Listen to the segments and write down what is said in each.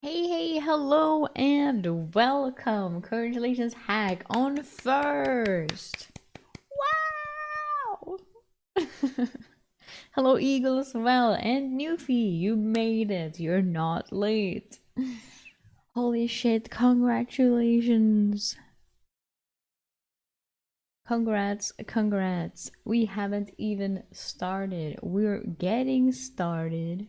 Hey, hello, and welcome. Congratulations, Hack, on first. Wow! Hello, Eagle, as well, and Newfie, you made it. You're not late. Holy shit, congratulations. Congrats. We haven't even started. We're getting started.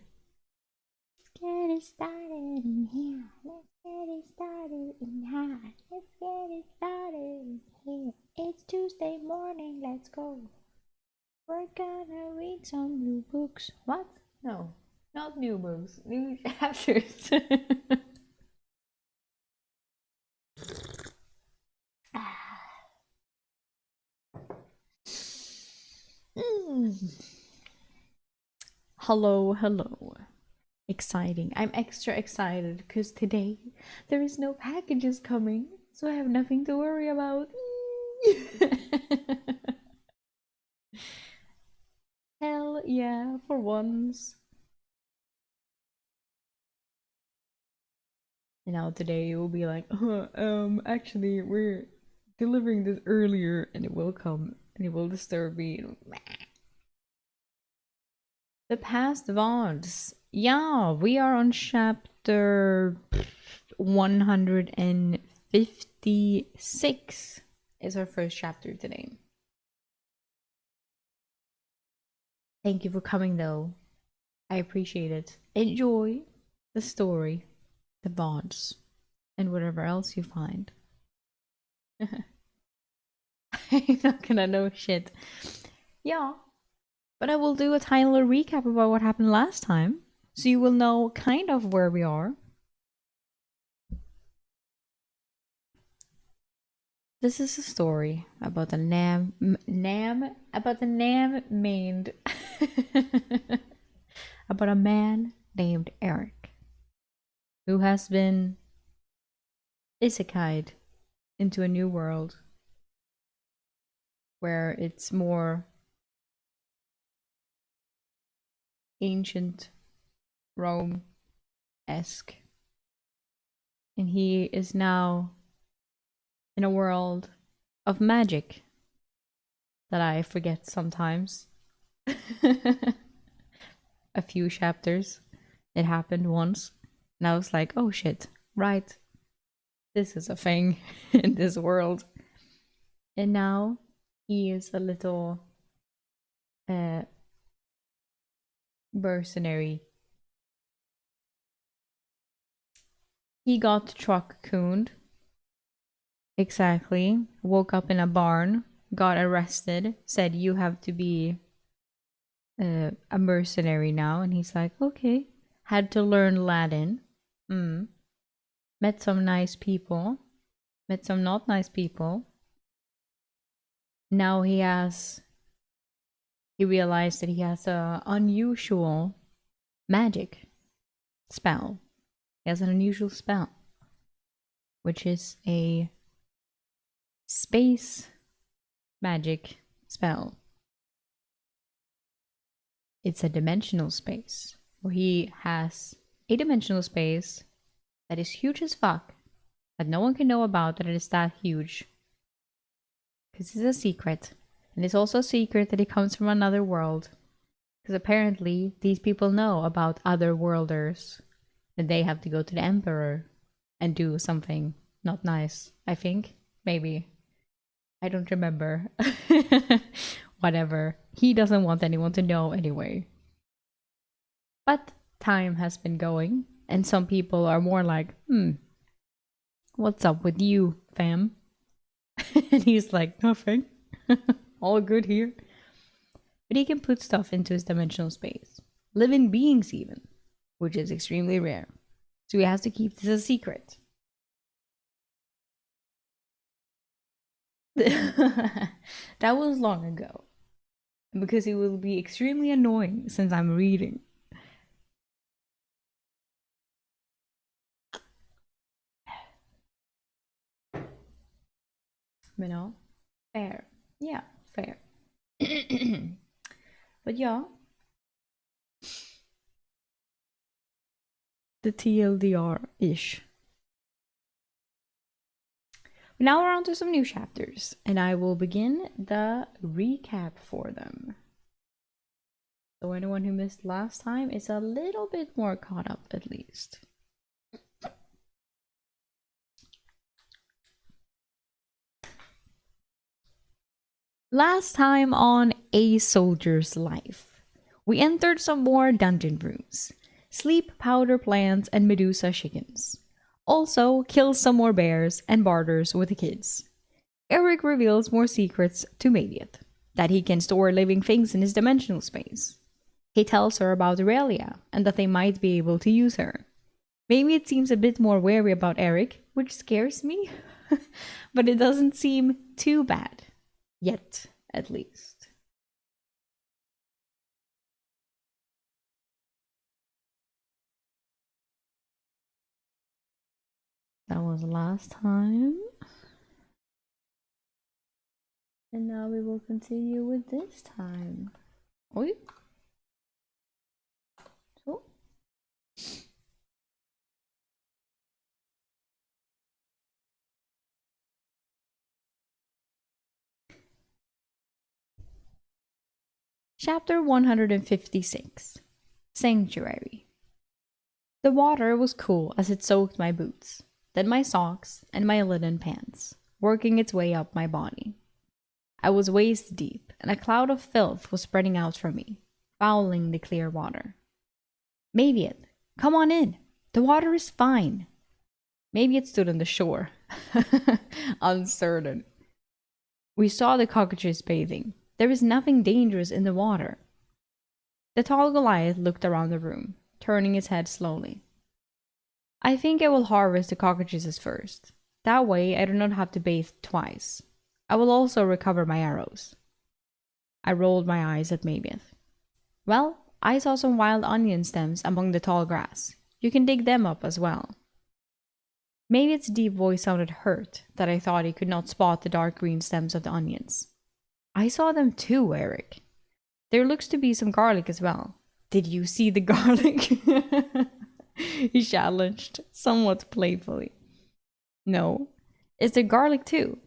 Get it started in here. Let's get it started in here. Let's get it started in here. It's Tuesday morning. Let's go. We're gonna read some new books. What? No, not new books. New chapters. Hello. Exciting. I'm extra excited because today there is no packages coming, so I have nothing to worry about. Hell yeah, for once. And now today it will be like, actually, we're delivering this earlier and it will come and it will disturb me. The past VODs. Yeah, we are on chapter 156 is our first chapter today. Thank you for coming though. I appreciate it. Enjoy the story, the VODs, and whatever else you find. I'm not gonna know shit. Yeah, but I will do a tiny little recap about what happened last time, so you will know kind of where we are. This is a story about the Nam named about a man named Eric who has been isekai'd into a new world where it's more ancient Rome-esque. And he is now in a world of magic that I forget sometimes. A few chapters. It happened once. And I was like, oh shit, right. This is a thing in this world. And now he is a little mercenary. He got truck cooned. Exactly. Woke up in a barn, got arrested, said you have to be a mercenary now. And he's like, okay. Had to learn Latin. Met some nice people. Met some not nice people. Now he realized that he has a unusual magic spell. He has an unusual spell, which is a space magic spell. It's a dimensional space where he has a dimensional space that is huge as fuck, that no one can know about that it is that huge. Because it's a secret. And it's also a secret that he comes from another world. Because apparently these people know about other worlders. And they have to go to the Emperor and do something not nice, I think. Maybe. I don't remember. Whatever. He doesn't want anyone to know anyway. But time has been going, and some people are more like, what's up with you, fam? And he's like, nothing. All good here. But he can put stuff into his dimensional space. Living beings even, which is extremely rare. So he has to keep this a secret. That was long ago. Because it will be extremely annoying since I'm reading. You know? Fair. Yeah, fair. But yeah. The TLDR-ish. Now we're on to some new chapters, and I will begin the recap for them. So anyone who missed last time is a little bit more caught up, at least. Last time on A Soldier's Life, we entered some more dungeon rooms, sleep powder plants and Medusa chickens. Also, kill some more bears and barters with the kids. Eric reveals more secrets to Madiat, that he can store living things in his dimensional space. He tells her about Aurelia and that they might be able to use her. Maybe it seems a bit more wary about Eric, which scares me, but it doesn't seem too bad. Yet, at least. That was last time. And now we will continue with this time. Oi. So. Chapter 156. Sanctuary. The water was cool as it soaked my boots, then my socks and my linen pants, working its way up my body. I was waist deep, and a cloud of filth was spreading out from me, fouling the clear water. Maybe it. Come on in. The water is fine. Maybe it stood on the shore, uncertain. We saw the cockroaches bathing. There is nothing dangerous in the water. The tall Goliath looked around the room, turning his head slowly. I think I will harvest the cockroaches first. That way I do not have to bathe twice. I will also recover my arrows. I rolled my eyes at Mavieth. Well, I saw some wild onion stems among the tall grass. You can dig them up as well. Mavieth's deep voice sounded hurt that I thought he could not spot the dark green stems of the onions. I saw them too, Eric. There looks to be some garlic as well. Did you see the garlic? He challenged, somewhat playfully. No. Is there garlic too?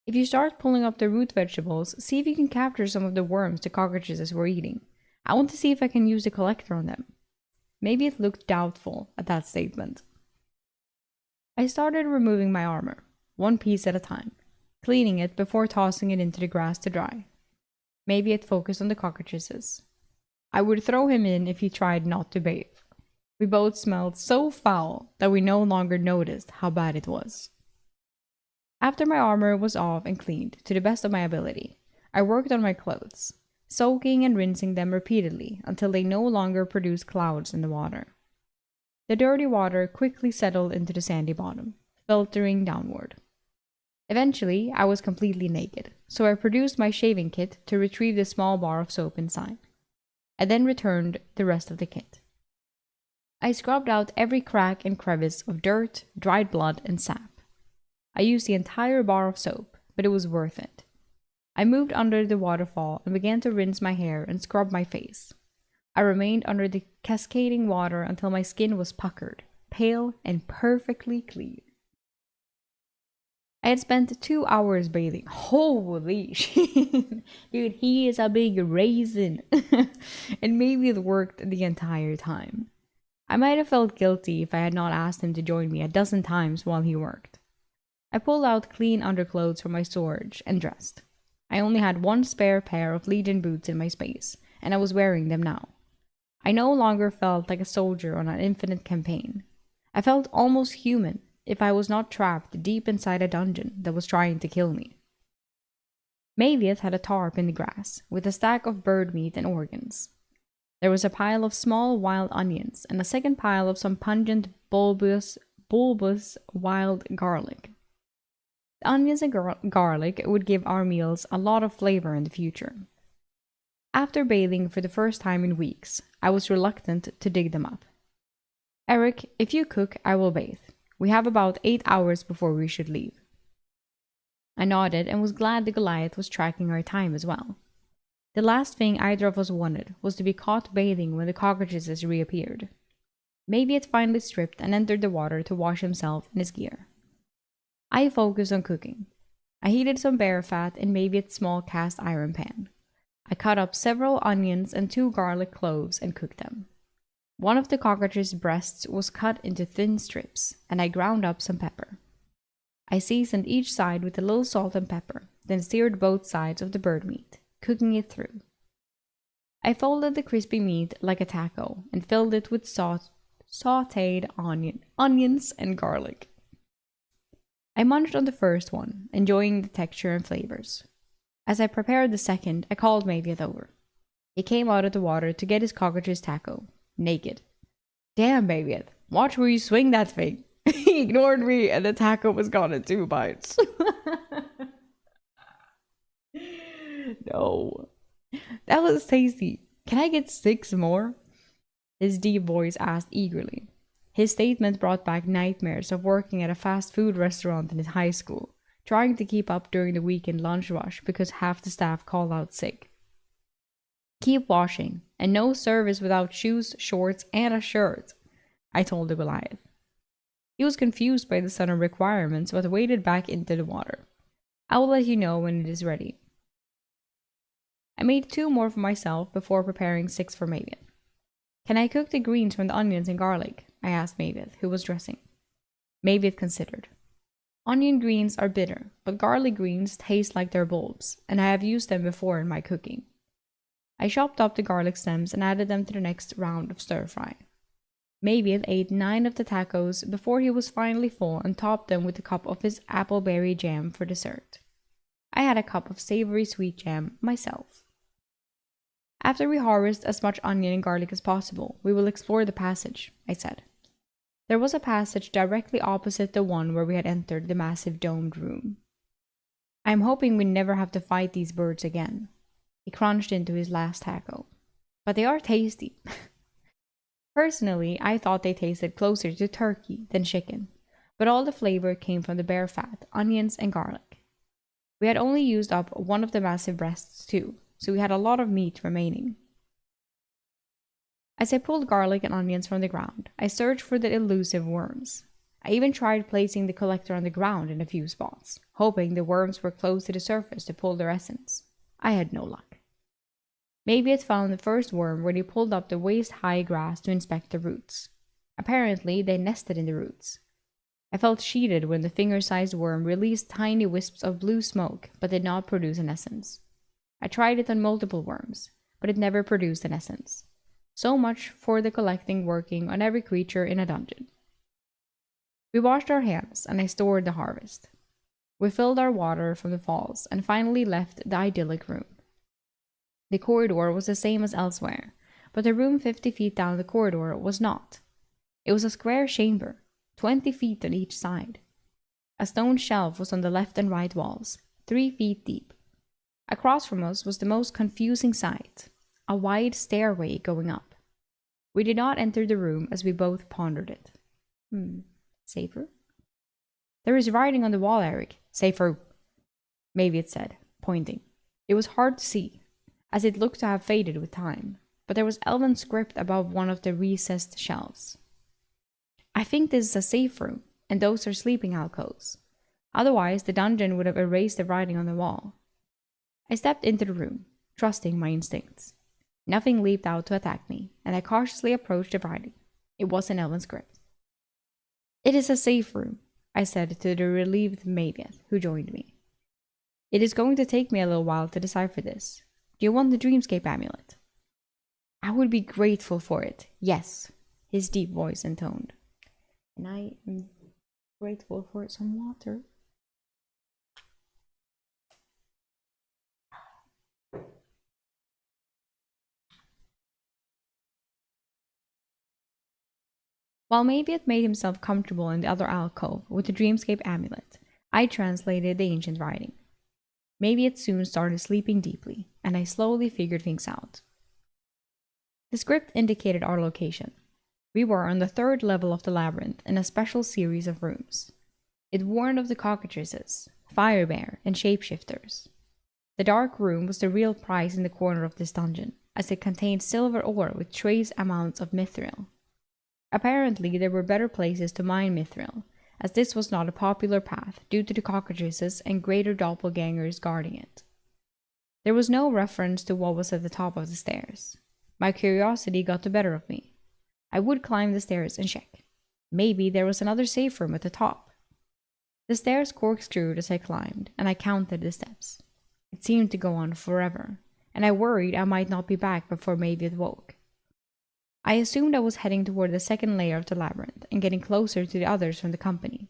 If you start pulling up the root vegetables, see if you can capture some of the worms the cockroaches were eating. I want to see if I can use the collector on them. Maybe it looked doubtful at that statement. I started removing my armor, one piece at a time, cleaning it before tossing it into the grass to dry. Maybe it focused on the cockroaches. I would throw him in if he tried not to bathe. We both smelled so foul that we no longer noticed how bad it was. After my armor was off and cleaned to the best of my ability, I worked on my clothes, soaking and rinsing them repeatedly until they no longer produced clouds in the water. The dirty water quickly settled into the sandy bottom, filtering downward. Eventually, I was completely naked, so I produced my shaving kit to retrieve the small bar of soap inside. I then returned the rest of the kit. I scrubbed out every crack and crevice of dirt, dried blood, and sap. I used the entire bar of soap, but it was worth it. I moved under the waterfall and began to rinse my hair and scrub my face. I remained under the cascading water until my skin was puckered, pale, and perfectly clean. I had spent 2 hours bathing. Holy shit. Dude, he is a big raisin. And maybe it worked the entire time. I might have felt guilty if I had not asked him to join me a dozen times while he worked. I pulled out clean underclothes from my storage and dressed. I only had one spare pair of Legion boots in my space, and I was wearing them now. I no longer felt like a soldier on an infinite campaign. I felt almost human if I was not trapped deep inside a dungeon that was trying to kill me. Mavieth had a tarp in the grass with a stack of bird meat and organs. There was a pile of small wild onions and a second pile of some pungent bulbous wild garlic. The onions and garlic would give our meals a lot of flavor in the future. After bathing for the first time in weeks, I was reluctant to dig them up. Eric, if you cook, I will bathe. We have about 8 hours before we should leave. I nodded and was glad the Goliath was tracking our time as well. The last thing either of us wanted was to be caught bathing when the cockroaches reappeared. Maybe it finally stripped and entered the water to wash himself and his gear. I focused on cooking. I heated some bear fat in Mavieth's small cast iron pan. I cut up several onions and 2 garlic cloves and cooked them. One of the cockroach's breasts was cut into thin strips, and I ground up some pepper. I seasoned each side with a little salt and pepper, then seared both sides of the bird meat, cooking it through. I folded the crispy meat like a taco and filled it with sautéed onions and garlic. I munched on the first one, enjoying the texture and flavors. As I prepared the second, I called Mavieth over. He came out of the water to get his cockroach's taco, naked. Damn, Mavieth, watch where you swing that thing. He ignored me and the taco was gone in 2 bites. No. That was tasty. Can I get 6 more? His deep voice asked eagerly. His statement brought back nightmares of working at a fast food restaurant in his high school, trying to keep up during the weekend lunch rush because half the staff called out sick. Keep washing, and no service without shoes, shorts, and a shirt, I told the Goliath. He was confused by the sudden requirements but waded back into the water. I will let you know when it is ready. I made 2 more for myself before preparing 6 for Mavieth. Can I cook the greens from the onions and garlic? I asked Mavieth, who was dressing. Mavieth considered. Onion greens are bitter, but garlic greens taste like their bulbs, and I have used them before in my cooking. I chopped up the garlic stems and added them to the next round of stir-fry. Mavieth ate 9 of the tacos before he was finally full and topped them with a cup of his appleberry jam for dessert. I had a cup of savory sweet jam myself. After we harvest as much onion and garlic as possible, we will explore the passage, I said. There was a passage directly opposite the one where we had entered the massive domed room. I am hoping we never have to fight these birds again. He crunched into his last taco. But they are tasty. Personally, I thought they tasted closer to turkey than chicken, but all the flavor came from the bear fat, onions, and garlic. We had only used up one of the massive breasts too, so we had a lot of meat remaining. As I pulled garlic and onions from the ground, I searched for the elusive worms. I even tried placing the collector on the ground in a few spots, hoping the worms were close to the surface to pull their essence. I had no luck. Maybe it found the first worm when he pulled up the waist-high grass to inspect the roots. Apparently, they nested in the roots. I felt cheated when the finger-sized worm released tiny wisps of blue smoke but did not produce an essence. I tried it on multiple worms, but it never produced an essence. So much for the collecting working on every creature in a dungeon. We washed our hands, and I stored the harvest. We filled our water from the falls, and finally left the idyllic room. The corridor was the same as elsewhere, but the room 50 feet down the corridor was not. It was a square chamber, 20 feet on each side. A stone shelf was on the left and right walls, 3 feet deep. Across from us was the most confusing sight, a wide stairway going up. We did not enter the room as we both pondered it. Safer? There is writing on the wall, Eric. Safer, maybe it said, pointing. It was hard to see, as it looked to have faded with time, but there was elven script above one of the recessed shelves. I think this is a safe room, and those are sleeping alcoves. Otherwise, the dungeon would have erased the writing on the wall. I stepped into the room, trusting my instincts. Nothing leaped out to attack me, and I cautiously approached the writing. It was in elven script. It is a safe room, I said to the relieved Maviath, who joined me. It is going to take me a little while to decipher this. Do you want the Dreamscape amulet? I would be grateful for it, yes, his deep voice intoned. And I am grateful for some water. While Maviath made himself comfortable in the other alcove with the Dreamscape amulet, I translated the ancient writing. Maviath soon started sleeping deeply, and I slowly figured things out. The script indicated our location. We were on the 3rd level of the labyrinth in a special series of rooms. It warned of the cockatrices, firebear, and shapeshifters. The dark room was the real prize in the corner of this dungeon, as it contained silver ore with trace amounts of mithril. Apparently, there were better places to mine mithril, as this was not a popular path due to the cockatrices and greater doppelgangers guarding it. There was no reference to what was at the top of the stairs. My curiosity got the better of me. I would climb the stairs and check. Maybe there was another safe room at the top. The stairs corkscrewed as I climbed, and I counted the steps. It seemed to go on forever, and I worried I might not be back before Maviath woke. I assumed I was heading toward the 2nd layer of the labyrinth and getting closer to the others from the company.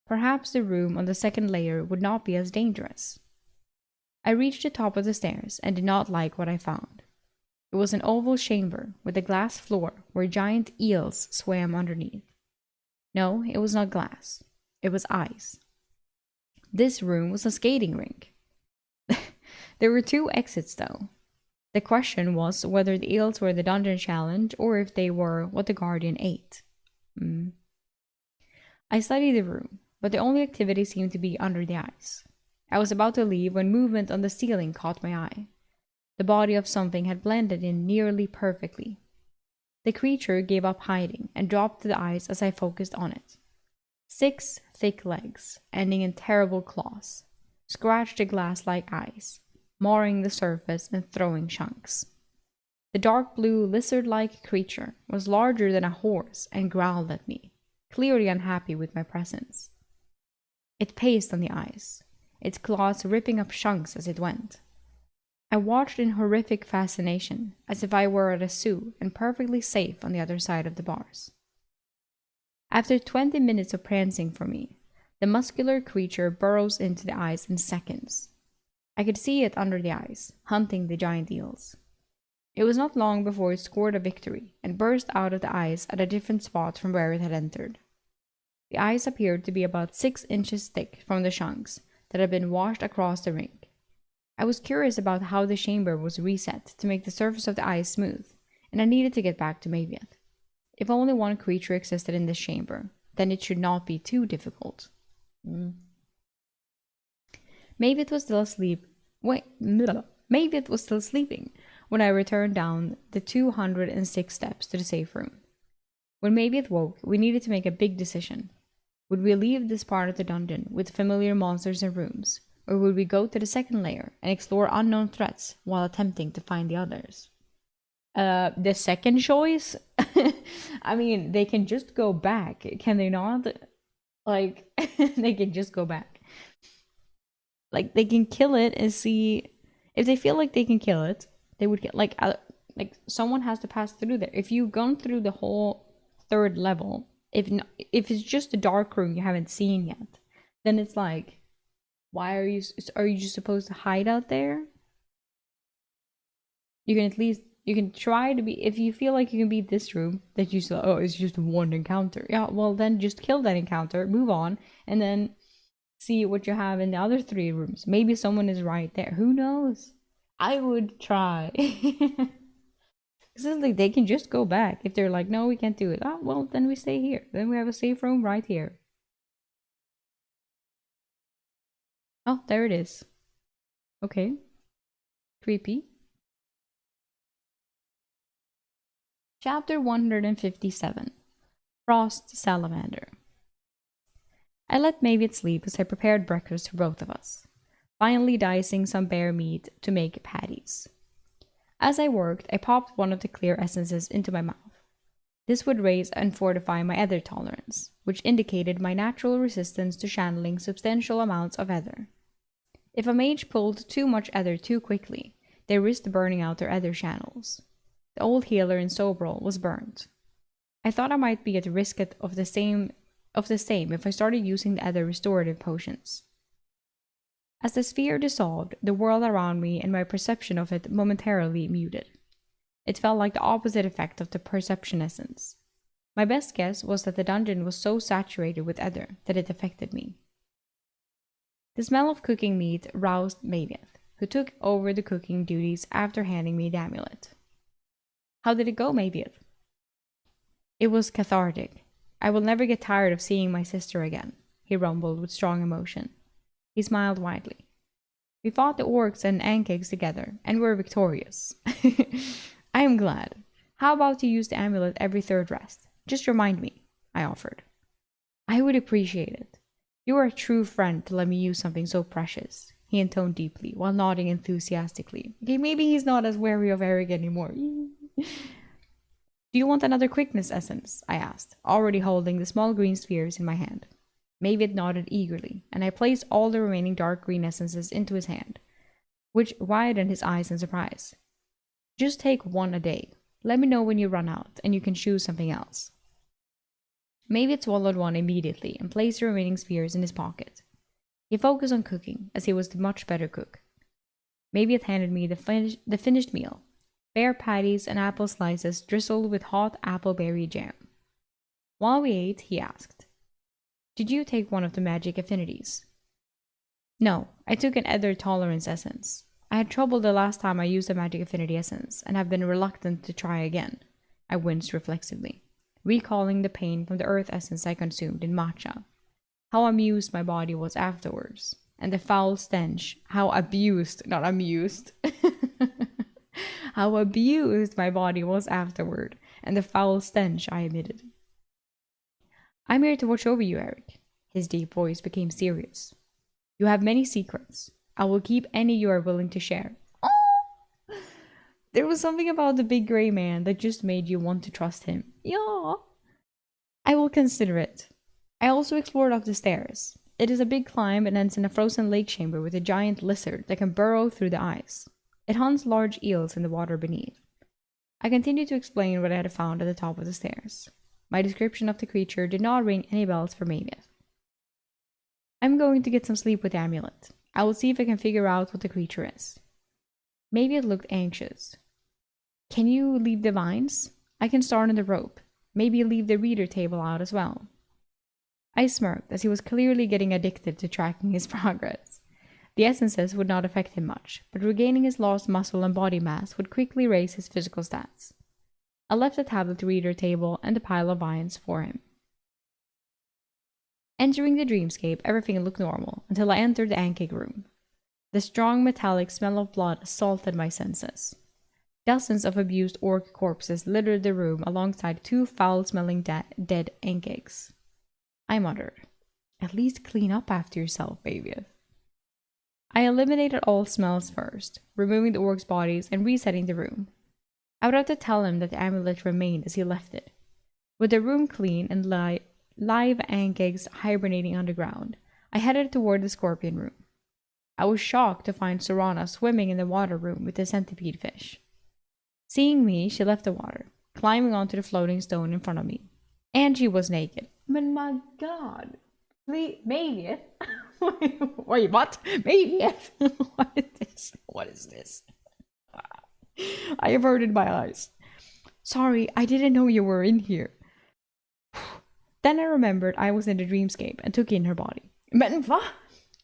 Perhaps the room on the 2nd layer would not be as dangerous. I reached the top of the stairs and did not like what I found. It was an oval chamber with a glass floor where giant eels swam underneath. No, it was not glass. It was ice. This room was a skating rink. There were 2 exits though. The question was whether the eels were the dungeon challenge or if they were what the Guardian ate. I studied the room, but the only activity seemed to be under the ice. I was about to leave when movement on the ceiling caught my eye. The body of something had blended in nearly perfectly. The creature gave up hiding and dropped to the ice as I focused on it. 6 thick legs, ending in terrible claws, scratched the glass like ice, marring the surface and throwing chunks. The dark blue lizard-like creature was larger than a horse and growled at me, clearly unhappy with my presence. It paced on the ice, its claws ripping up chunks as it went. I watched in horrific fascination, as if I were at a zoo and perfectly safe on the other side of the bars. After 20 minutes of prancing for me, the muscular creature burrows into the ice in seconds. I could see it under the ice, hunting the giant eels. It was not long before it scored a victory and burst out of the ice at a different spot from where it had entered. The ice appeared to be about 6 inches thick from the chunks that had been washed across the rink. I was curious about how the chamber was reset to make the surface of the ice smooth, and I needed to get back to Maviath. If only one creature existed in this chamber, then it should not be too difficult. Maviath was still asleep. Maviath was still sleeping when I returned down the 206 steps to the safe room. When Maviath woke, we needed to make a big decision. Would we leave this part of the dungeon with familiar monsters and rooms, or would we go to the second layer and explore unknown threats while attempting to find the others? The second choice? I mean, they can just go back, can they not? Like, they can just go back. Like, they can kill it and see if they feel like they can kill it. They would get like someone has to pass through there. If you've gone through the whole third level, if it's just a dark room you haven't seen yet, then it's like, why are you just supposed to hide out there? You can try to be, if you feel like you can beat this room that you saw, oh, it's just one encounter. Yeah, well then just kill that encounter, move on, and then see what you have in the other 3 rooms. Maybe someone is right there. Who knows? I would try. It's like they can just go back if they're like, no, we can't do it. Oh, well, then we stay here. Then we have a safe room right here. Oh, there it is. Okay. Creepy. Chapter 157. Frost Salamander. I let Maviath sleep as I prepared breakfast for both of us, finally dicing some bear meat to make patties. As I worked, I popped one of the clear essences into my mouth. This would raise and fortify my ether tolerance, which indicated my natural resistance to channeling substantial amounts of ether. If a mage pulled too much ether too quickly, they risked burning out their ether channels. The old healer in Sobral was burnt. I thought I might be at risk of the same if I started using the ether restorative potions. As the sphere dissolved, the world around me and my perception of it momentarily muted. It felt like the opposite effect of the perception essence. My best guess was that the dungeon was so saturated with ether that it affected me. The smell of cooking meat roused Maviath, who took over the cooking duties after handing me the amulet. How did it go, Maviath? It was cathartic. I will never get tired of seeing my sister again, he rumbled with strong emotion. He smiled widely. We fought the orcs and Ankegs together, and were victorious. I am glad. How about you use the amulet every third rest? Just remind me, I offered. I would appreciate it. You are a true friend to let me use something so precious, he intoned deeply, while nodding enthusiastically. Okay, maybe he's not as wary of Eric anymore. Do you want another quickness essence? I asked, already holding the small green spheres in my hand. Maviath nodded eagerly, and I placed all the remaining dark green essences into his hand, which widened his eyes in surprise. Just take one a day. Let me know when you run out, and you can choose something else. Maviath swallowed one immediately and placed the remaining spheres in his pocket. He focused on cooking, as he was the much better cook. Maviath handed me the finished meal, bear patties and apple slices drizzled with hot appleberry jam. While we ate, he asked, Did you take one of the magic affinities? No, I took an ether tolerance essence. I had trouble the last time I used a magic affinity essence, and have been reluctant to try again. I winced reflexively, recalling the pain from the earth essence I consumed in matcha. How amused my body was afterwards, and the foul stench, how abused my body was afterward, and the foul stench I emitted. I'm here to watch over you, Eric. His deep voice became serious. You have many secrets. I will keep any you are willing to share. Oh! There was something about the big gray man that just made you want to trust him. Yeah. I will consider it. I also explored up the stairs. It is a big climb and ends in a frozen lake chamber with a giant lizard that can burrow through the ice. It hunts large eels in the water beneath. I continued to explain what I had found at the top of the stairs. My description of the creature did not ring any bells for Maviath. I'm going to get some sleep with the amulet. I will see if I can figure out what the creature is. Maybe it looked anxious. Can you leave the vines? I can start on the rope. Maybe leave the reader table out as well. I smirked, as he was clearly getting addicted to tracking his progress. The essences would not affect him much, but regaining his lost muscle and body mass would quickly raise his physical stats. I left the tablet reader table and the pile of vines for him. Entering the dreamscape, everything looked normal until I entered the Ankeg room. The strong metallic smell of blood assaulted my senses. Dozens of abused orc corpses littered the room alongside two foul-smelling dead Ankegs. I muttered, "At least clean up after yourself, baby." I eliminated all smells first, removing the orcs' bodies and resetting the room. I would have to tell him that the amulet remained as he left it. With the room clean and live Ankegs hibernating underground, I headed toward the scorpion room. I was shocked to find Serana swimming in the water room with the centipede fish. Seeing me, she left the water, climbing onto the floating stone in front of me. And she was naked. But my god. Maybe. Wait, what? Maybe. What is this? What is this? I averted my eyes. Sorry, I didn't know you were in here. Then I remembered I was in the dreamscape and took in her body. Men va?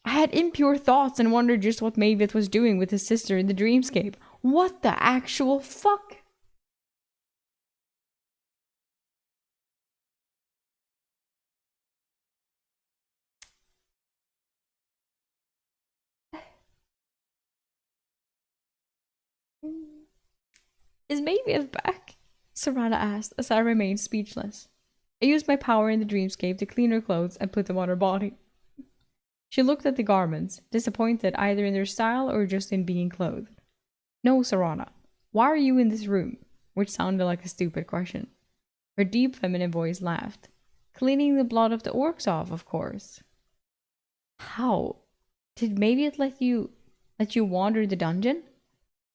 I had impure thoughts and wondered just what Maviet was doing with his sister in the dreamscape. What the actual fuck? Is Maviet back? Serana asked as I remained speechless. I used my power in the dreamscape to clean her clothes and put them on her body. She looked at the garments, disappointed either in their style or just in being clothed. No, Serana, why are you in this room? Which sounded like a stupid question. Her deep feminine voice laughed. Cleaning the blood of the orcs off, of course. How? Did Maviet let you wander the dungeon?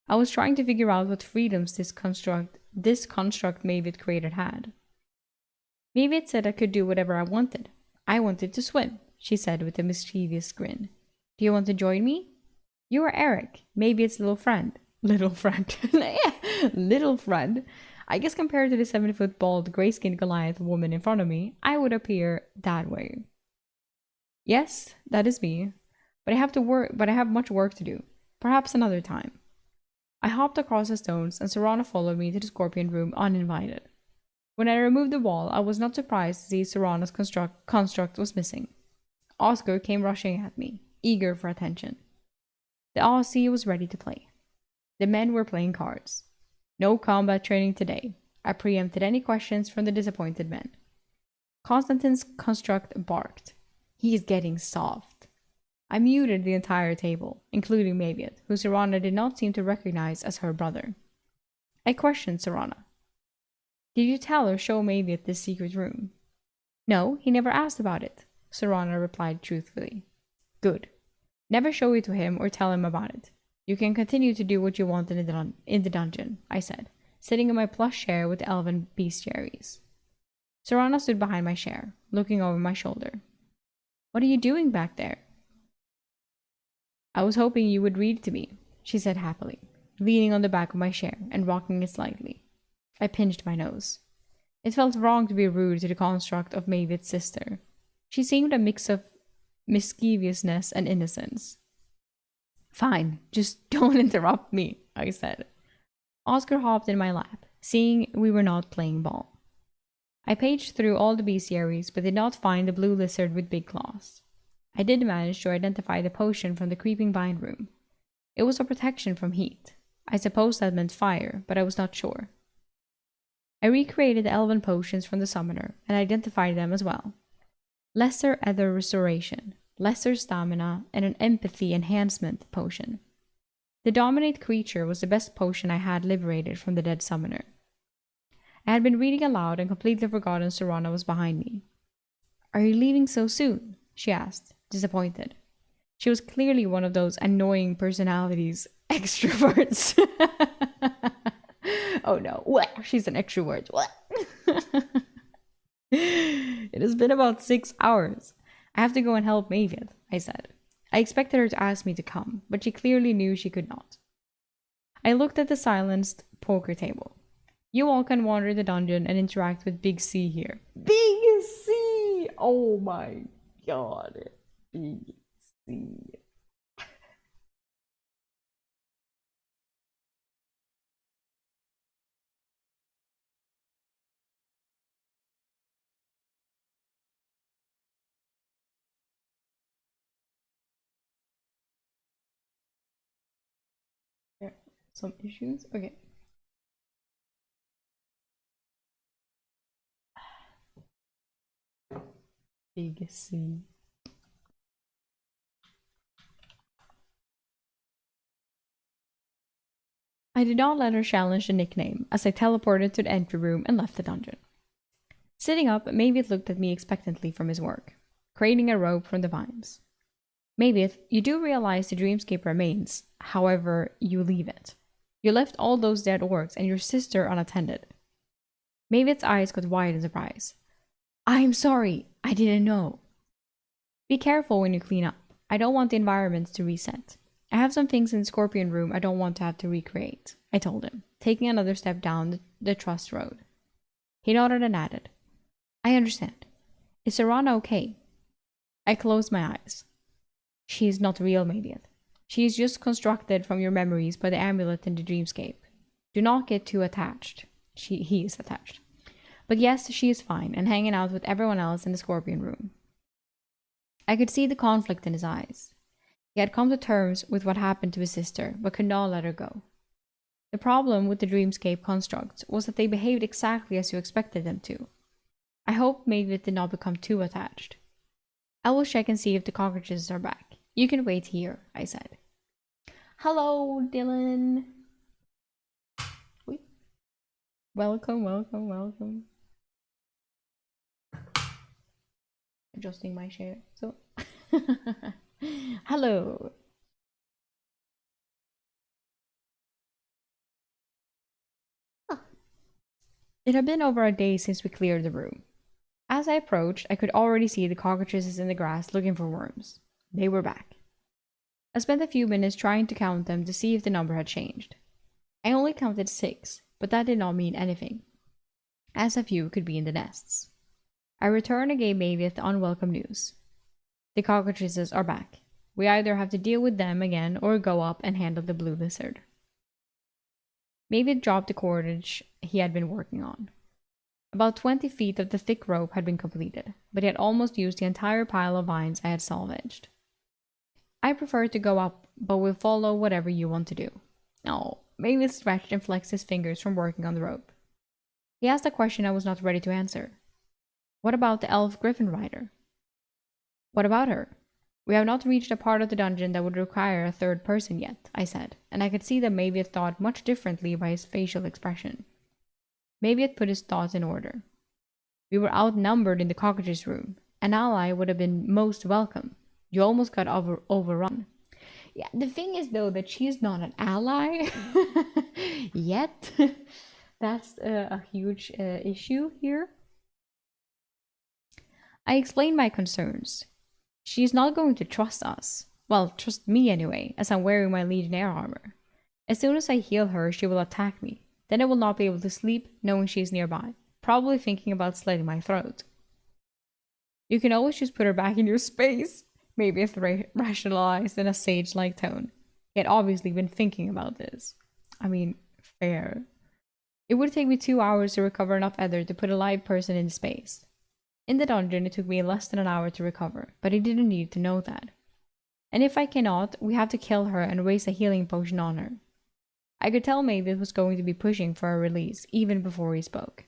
I was trying to figure out what freedoms this construct Maviet created had. Maviet said I could do whatever I wanted. I wanted to swim, she said with a mischievous grin. Do you want to join me? You are Eric, Maviet's little friend. Little friend. Little friend. I guess compared to the 7-foot bald, gray-skinned Goliath woman in front of me, I would appear that way. Yes, that is me. But I have much work to do. Perhaps another time. I hopped across the stones and Serana followed me to the scorpion room uninvited. When I removed the wall, I was not surprised to see Serana's construct was missing. Oscar came rushing at me, eager for attention. The Aussie was ready to play. The men were playing cards. No combat training today. I preempted any questions from the disappointed men. Constantine's construct barked. He is getting soft. I muted the entire table, including Maviet, who Serana did not seem to recognize as her brother. I questioned Serana. Did you tell or show Maviet this secret room? No, he never asked about it, Serana replied truthfully. Good. Never show it to him or tell him about it. You can continue to do what you want in the dungeon, I said, sitting in my plush chair with elven bestiaries. Serana stood behind my chair, looking over my shoulder. What are you doing back there? I was hoping you would read to me, she said happily, leaning on the back of my chair and rocking it slightly. I pinched my nose. It felt wrong to be rude to the construct of Maviet's sister. She seemed a mix of mischievousness and innocence. Fine, just don't interrupt me, I said. Oscar hopped in my lap, seeing we were not playing ball. I paged through all the bestiaries, but did not find the blue lizard with big claws. I did manage to identify the potion from the creeping vine room. It was a protection from heat. I suppose that meant fire, but I was not sure. I recreated the elven potions from the summoner and identified them as well. Lesser Ether Restoration, Lesser Stamina, and an Empathy Enhancement potion. The Dominate Creature was the best potion I had liberated from the dead summoner. I had been reading aloud and completely forgotten Serana was behind me. Are you leaving so soon? She asked, disappointed. She was clearly one of those annoying personalities, extroverts. Oh no, what? She's an extrovert. What? It has been about 6 hours. I have to go and help Maviet, I said. I expected her to ask me to come, but she clearly knew she could not. I looked at the silenced poker table. You all can wander the dungeon and interact with Big C here. Big C! Oh my god. Big C. Yeah, some issues? Okay. Big C. I did not let her challenge the nickname as I teleported to the entry room and left the dungeon. Sitting up, Maviet looked at me expectantly from his work, craning a rope from the vines. Maviet, you do realize the dreamscape remains, however you leave it. You left all those dead orcs and your sister unattended. Maviet's eyes got wide in surprise. I'm sorry, I didn't know. Be careful when you clean up. I don't want the environments to reset. I have some things in the Scorpion room I don't want to have to recreate, I told him, taking another step down the trust road. He nodded and added, I understand. Is Serana okay? I closed my eyes. She is not real, Maviet. She is just constructed from your memories by the amulet in the dreamscape. Do not get too attached. He is attached. But yes, she is fine and hanging out with everyone else in the Scorpion room. I could see the conflict in his eyes. He had come to terms with what happened to his sister, but could not let her go. The problem with the dreamscape constructs was that they behaved exactly as you expected them to. I hope Maviet did not become too attached. I will check and see if the cockroaches are back. You can wait here, I said. Hello, Dylan. Welcome, welcome, welcome. Adjusting my share. So, hello. It had been over a day since we cleared the room. As I approached, I could already see the cockroaches in the grass looking for worms. They were back. I spent a few minutes trying to count them to see if the number had changed. I only counted 6, but that did not mean anything, as a few could be in the nests. I returned and gave Maviet the unwelcome news. The cockroaches are back. We either have to deal with them again or go up and handle the blue lizard. Maviet dropped the cordage he had been working on. About 20 feet of the thick rope had been completed, but he had almost used the entire pile of vines I had salvaged. I prefer to go up, but will follow whatever you want to do. Oh, Maviet stretched and flexed his fingers from working on the rope. He asked a question I was not ready to answer. What about the elf griffin rider? What about her? We have not reached a part of the dungeon that would require a third person yet, I said, and I could see that Maviet thought much differently by his facial expression. Maviet put his thoughts in order. We were outnumbered in the cockroaches' room. An ally would have been most welcome. You almost got overrun. Yeah, the thing is, though, that she's not an ally yet. That's a huge issue here. I explained my concerns. She's not going to trust us. Well, trust me anyway, as I'm wearing my Legionnaire armor. As soon as I heal her, she will attack me. Then I will not be able to sleep knowing she's nearby, probably thinking about slitting my throat. You can always just put her back in your space, Maviet rationalized in a sage-like tone. He had obviously been thinking about this. I mean, fair. It would take me 2 hours to recover enough ether to put a live person in space. In the dungeon, it took me less than an hour to recover, but I didn't need to know that. And if I cannot, we have to kill her and waste a healing potion on her. I could tell Maviet was going to be pushing for a release, even before he spoke.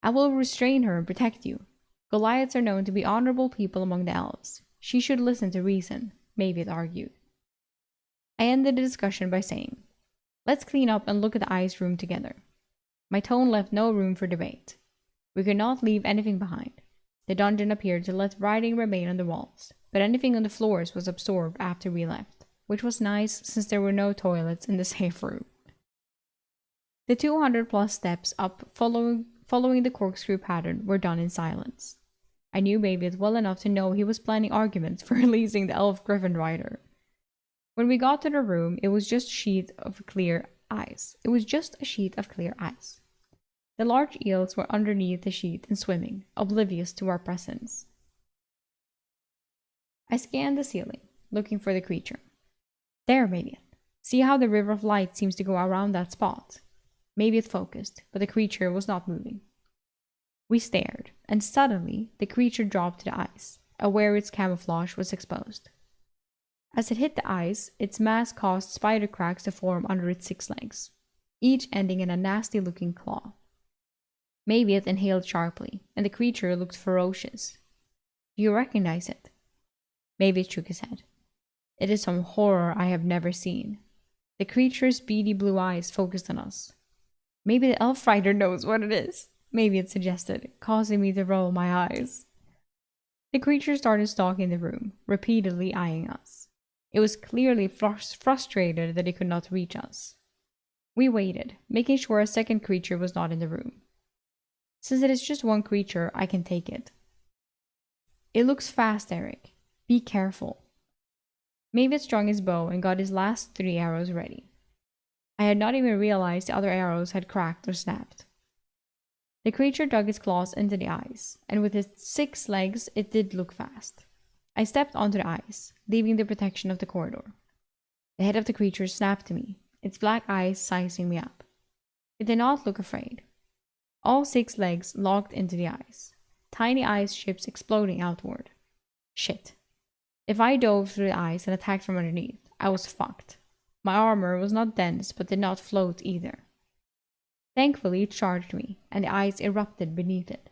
I will restrain her and protect you. Goliaths are known to be honorable people among the elves. She should listen to reason, Maviet argued. I ended the discussion by saying, let's clean up and look at the ice room together. My tone left no room for debate. We could not leave anything behind. The dungeon appeared to let writing remain on the walls, but anything on the floors was absorbed after we left, which was nice since there were no toilets in the safe room. The 200 plus steps up following the corkscrew pattern were done in silence. I knew Baviot well enough to know he was planning arguments for releasing the elf griffin rider. When we got to the room, it was just a sheet of clear ice. The large eels were underneath the sheet and swimming, oblivious to our presence. I scanned the ceiling, looking for the creature. There, Baviot. See how the river of light seems to go around that spot? Maybe it focused, but the creature was not moving. We stared, and suddenly the creature dropped to the ice, aware its camouflage was exposed. As it hit the ice, its mass caused spider cracks to form under its 6 legs, each ending in a nasty-looking claw. Maybe it inhaled sharply, and the creature looked ferocious. Do you recognize it? Maybe it shook his head. It is some horror I have never seen. The creature's beady blue eyes focused on us. Maybe the elf rider knows what it is, maybe it suggested, causing me to roll my eyes. The creature started stalking the room, repeatedly eyeing us. It was clearly frustrated that it could not reach us. We waited, making sure a second creature was not in the room. Since it is just one creature, I can take it. It looks fast, Eric. Be careful. Maybe it strung his bow and got his last 3 arrows ready. I had not even realized the other arrows had cracked or snapped. The creature dug its claws into the ice, and with its 6 legs, it did look fast. I stepped onto the ice, leaving the protection of the corridor. The head of the creature snapped to me, its black eyes sizing me up. It did not look afraid. All 6 legs locked into the ice, tiny ice ships exploding outward. Shit. If I dove through the ice and attacked from underneath, I was fucked. My armor was not dense, but did not float either. Thankfully, it charged me, and the ice erupted beneath it.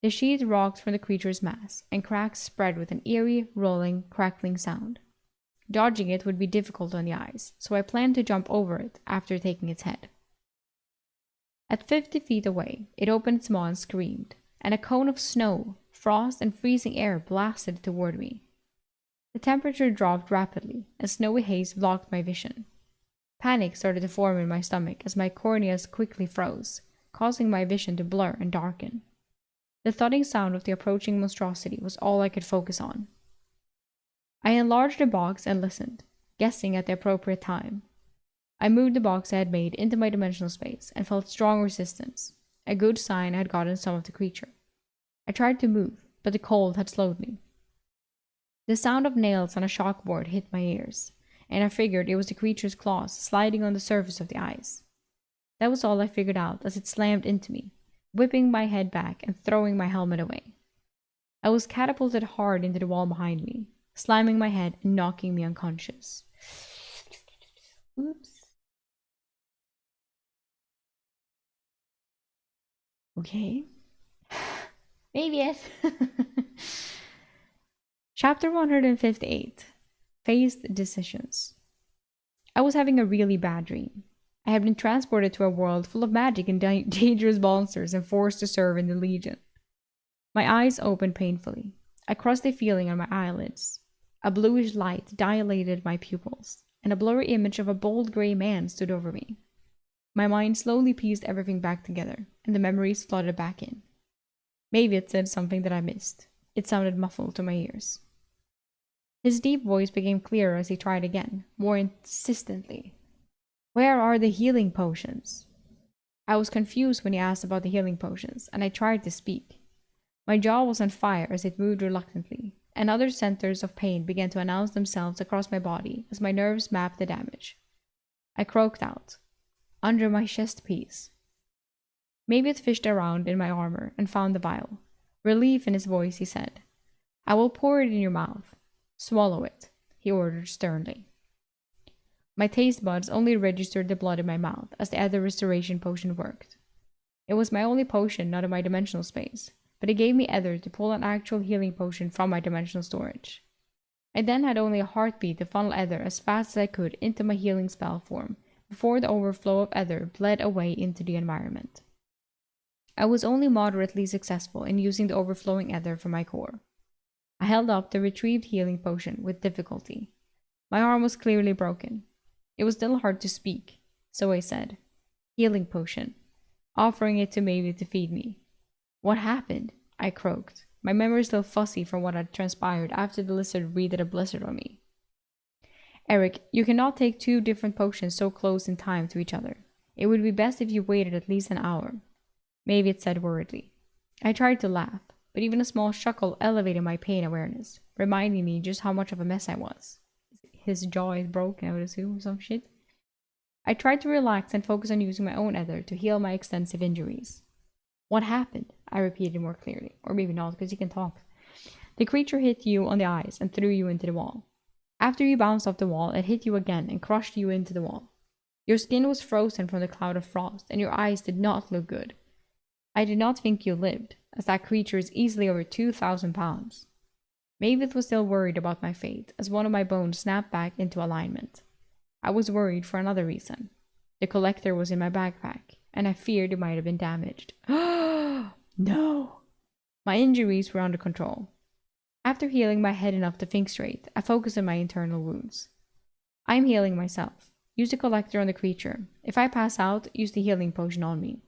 The sheet rocked from the creature's mass, and cracks spread with an eerie, rolling, crackling sound. Dodging it would be difficult on the ice, so I planned to jump over it after taking its head. At 50 feet away, it opened its maw and screamed, and a cone of snow, frost, and freezing air blasted toward me. The temperature dropped rapidly, and snowy haze blocked my vision. Panic started to form in my stomach as my corneas quickly froze, causing my vision to blur and darken. The thudding sound of the approaching monstrosity was all I could focus on. I enlarged the box and listened, guessing at the appropriate time. I moved the box I had made into my dimensional space and felt strong resistance, a good sign I had gotten some of the creature. I tried to move, but the cold had slowed me. The sound of nails on a chalkboard hit my ears, and I figured it was the creature's claws sliding on the surface of the ice. That was all I figured out as it slammed into me, whipping my head back and throwing my helmet away. I was catapulted hard into the wall behind me, slamming my head and knocking me unconscious. Oops. Okay. Maybe it. Chapter 158. Faced Decisions. I was having a really bad dream. I had been transported to a world full of magic and dangerous monsters and forced to serve in the Legion. My eyes opened painfully. I crusty feeling on my eyelids. A bluish light dilated my pupils, and a blurry image of a bold gray man stood over me. My mind slowly pieced everything back together, and the memories flooded back in. Maybe it said something that I missed. It sounded muffled to my ears. His deep voice became clearer as he tried again, more insistently. Where are the healing potions? I was confused when he asked about the healing potions, and I tried to speak. My jaw was on fire as it moved reluctantly, and other centers of pain began to announce themselves across my body as my nerves mapped the damage. I croaked out, under my chest piece. Maybe it fished around in my armor and found the vial. Relief in his voice, he said, I will pour it in your mouth. Swallow it, he ordered sternly. My taste buds only registered the blood in my mouth as the other restoration potion worked. It was my only potion not in my dimensional space, but it gave me ether to pull an actual healing potion from my dimensional storage. I then had only a heartbeat to funnel ether as fast as I could into my healing spell form before the overflow of ether bled away into the environment. I was only moderately successful in using the overflowing ether from my core. I held up the retrieved healing potion with difficulty. My arm was clearly broken. It was still hard to speak, so I said, healing potion, offering it to Maybe to feed me. What happened? I croaked, My memory is still fuzzy from what had transpired after the lizard breathed a blizzard on me. Eric, you cannot take two different potions so close in time to each other. It would be best if you waited at least an hour. Maybe it said worriedly. I tried to laugh, but even a small chuckle elevated my pain awareness, reminding me just how much of a mess I was. His jaw is broken, I would assume, or some shit. I tried to relax and focus on using my own ether to heal my extensive injuries. What happened? I repeated more clearly. Or maybe not, because he can talk. The creature hit you on the eyes and threw you into the wall. After you bounced off the wall, it hit you again and crushed you into the wall. Your skin was frozen from the cloud of frost, and your eyes did not look good. I did not think you lived, as that creature is easily over 2,000 pounds. Mavis was still worried about my fate, as one of my bones snapped back into alignment. I was worried for another reason. The collector was in my backpack, and I feared it might have been damaged. No! My injuries were under control. After healing my head enough to think straight, I focused on my internal wounds. I am healing myself. Use the collector on the creature. If I pass out, use the healing potion on me.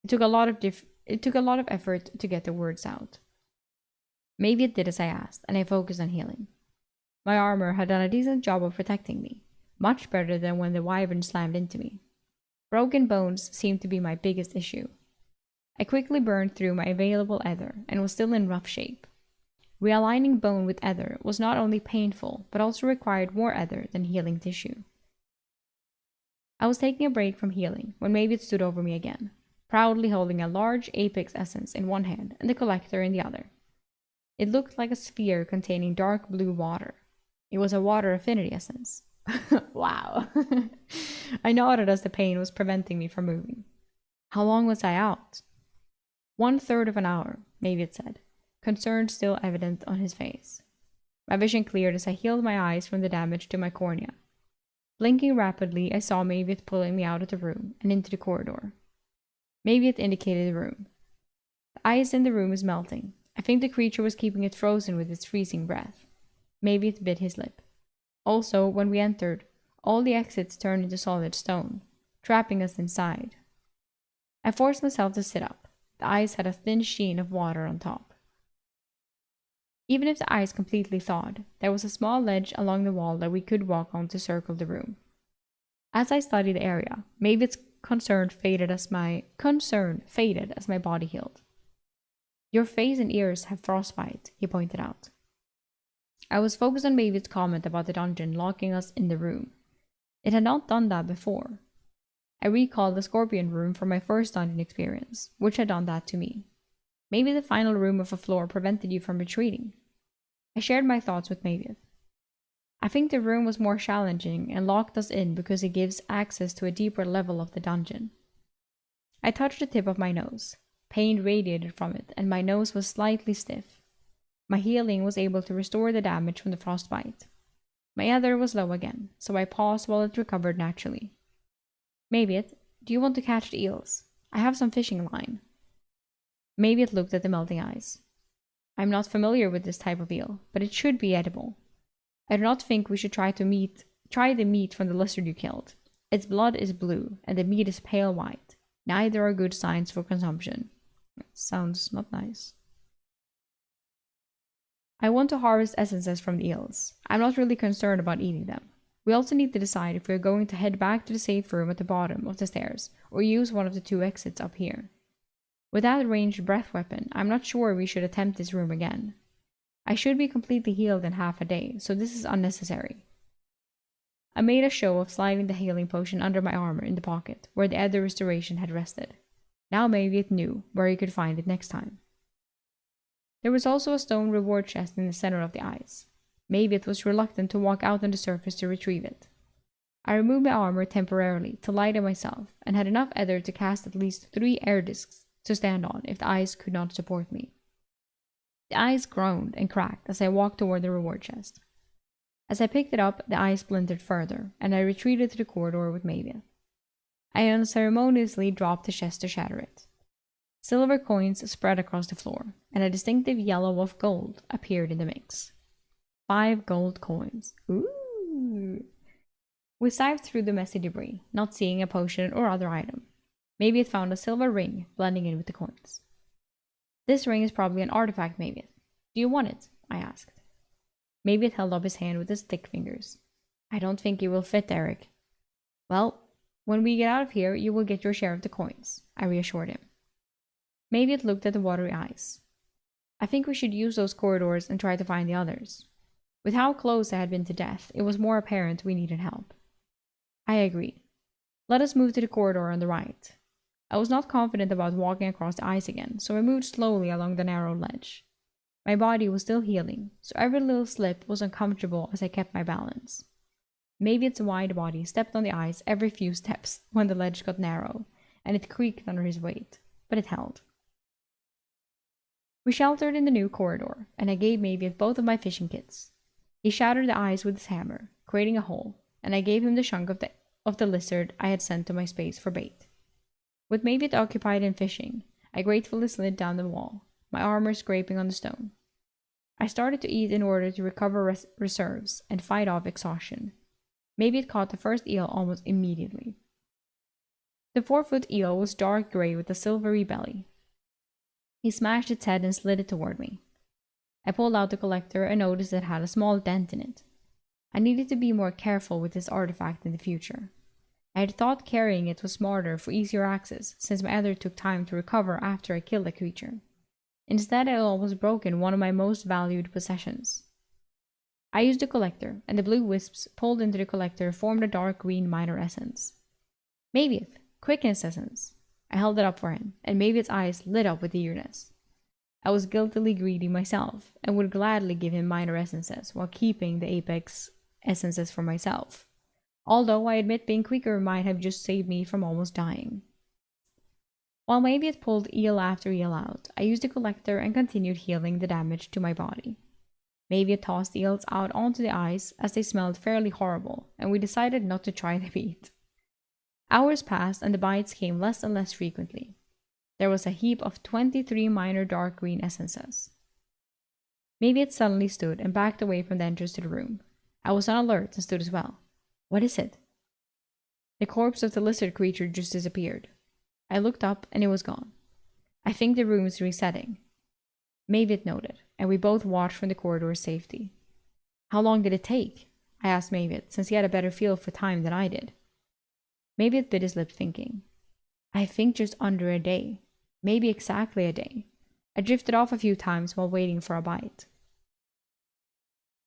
It took a lot of effort to get the words out. Maybe it did as I asked, and I focused on healing. My armor had done a decent job of protecting me, much better than when the wyvern slammed into me. Broken bones seemed to be my biggest issue. I quickly burned through my available ether and was still in rough shape. Realigning bone with ether was not only painful, but also required more ether than healing tissue. I was taking a break from healing when Mavis stood over me again, proudly holding a large apex essence in one hand and the collector in the other. It looked like a sphere containing dark blue water. It was a water affinity essence. Wow. I nodded as the pain was preventing me from moving. How long was I out? 1/3 of an hour, Mavis said, concern still evident on his face. My vision cleared as I healed my eyes from the damage to my cornea. Blinking rapidly, I saw Mavis pulling me out of the room and into the corridor. Mavis indicated the room. The ice in the room is melting. I think the creature was keeping it frozen with its freezing breath. Mavis bit his lip. Also, when we entered, all the exits turned into solid stone, trapping us inside. I forced myself to sit up. The ice had a thin sheen of water on top. Even if the ice completely thawed, there was a small ledge along the wall that we could walk on to circle the room. As I studied the area, Mavis' concern faded as my body healed. Your face and ears have frostbite, he pointed out. I was focused on Mavis' comment about the dungeon locking us in the room. It had not done that before. I recalled the scorpion room from my first dungeon experience, which had done that to me. Maybe the final room of a floor prevented you from retreating. I shared my thoughts with Mavis. I think the room was more challenging and locked us in because it gives access to a deeper level of the dungeon. I touched the tip of my nose. Pain radiated from it, and my nose was slightly stiff. My healing was able to restore the damage from the frostbite. My ether was low again, so I paused while it recovered naturally. Mavis, do you want to catch the eels? I have some fishing line. Mavis looked at the melting ice. I'm not familiar with this type of eel, but it should be edible. I do not think we should try the meat from the lizard you killed. Its blood is blue, and the meat is pale white. Neither are good signs for consumption. Sounds not nice. I want to harvest essences from the eels. I'm not really concerned about eating them. We also need to decide if we're going to head back to the safe room at the bottom of the stairs, or use one of the two exits up here. With that ranged breath weapon, I'm not sure we should attempt this room again. I should be completely healed in half a day, so this is unnecessary. I made a show of sliding the healing potion under my armor in the pocket, where the other restoration had rested. Now maybe it knew where he could find it next time. There was also a stone reward chest in the center of the ice. Maybe it was reluctant to walk out on the surface to retrieve it. I removed my armor temporarily to lighten myself, and had enough ether to cast at least 3 air discs to stand on if the ice could not support me. The ice groaned and cracked as I walked toward the reward chest. As I picked it up, the ice splintered further, and I retreated to the corridor with Mavis. I unceremoniously dropped the chest to shatter it. Silver coins spread across the floor, and a distinctive yellow of gold appeared in the mix. 5 gold coins. Ooh! We sifted through the messy debris, not seeing a potion or other item. Maybe it found a silver ring blending in with the coins. This ring is probably an artifact, maybe. Do you want it? I asked. Maybe it held up his hand with his thick fingers. I don't think it will fit, Eric. Well, when we get out of here, you will get your share of the coins, I reassured him. Maybe it looked at the watery eyes. I think we should use those corridors and try to find the others. With how close I had been to death, it was more apparent we needed help. I agreed. Let us move to the corridor on the right. I was not confident about walking across the ice again, so I moved slowly along the narrow ledge. My body was still healing, so every little slip was uncomfortable as I kept my balance. Maybe its wide body stepped on the ice every few steps when the ledge got narrow, and it creaked under his weight, but it held. We sheltered in the new corridor, and I gave Mayviet both of my fishing kits. He shattered the ice with his hammer, creating a hole, and I gave him the chunk of the lizard I had sent to my space for bait. With Mayviet occupied in fishing, I gratefully slid down the wall, my armor scraping on the stone. I started to eat in order to recover reserves and fight off exhaustion. Mayviet caught the first eel almost immediately. The 4-foot eel was dark gray with a silvery belly. He smashed its head and slid it toward me. I pulled out the collector and noticed it had a small dent in it. I needed to be more careful with this artifact in the future. I had thought carrying it was smarter for easier access, since my other took time to recover after I killed the creature. Instead, I almost broken one of my most valued possessions. I used the collector, and the blue wisps pulled into the collector formed a dark green minor essence. Mayviet, quickness essence. I held it up for him, and Mayviet's eyes lit up with eagerness. I was guiltily greedy myself, and would gladly give him minor essences while keeping the apex essences for myself. Although I admit being quicker might have just saved me from almost dying. While Mayviet pulled eel after eel out, I used the collector and continued healing the damage to my body. Mayviet tossed eels out onto the ice as they smelled fairly horrible, and we decided not to try the meat. Hours passed and the bites came less and less frequently. There was a heap of 23 minor dark green essences. Mayviet suddenly stood and backed away from the entrance to the room. I was on alert and stood as well. What is it? The corpse of the lizard creature just disappeared. I looked up and it was gone. I think the room is resetting. Mayviet nodded, and we both watched from the corridor's safety. How long did it take? I asked Mayviet, since he had a better feel for time than I did. Mayviet bit his lip thinking. I think just under a day. Maybe exactly a day. I drifted off a few times while waiting for a bite.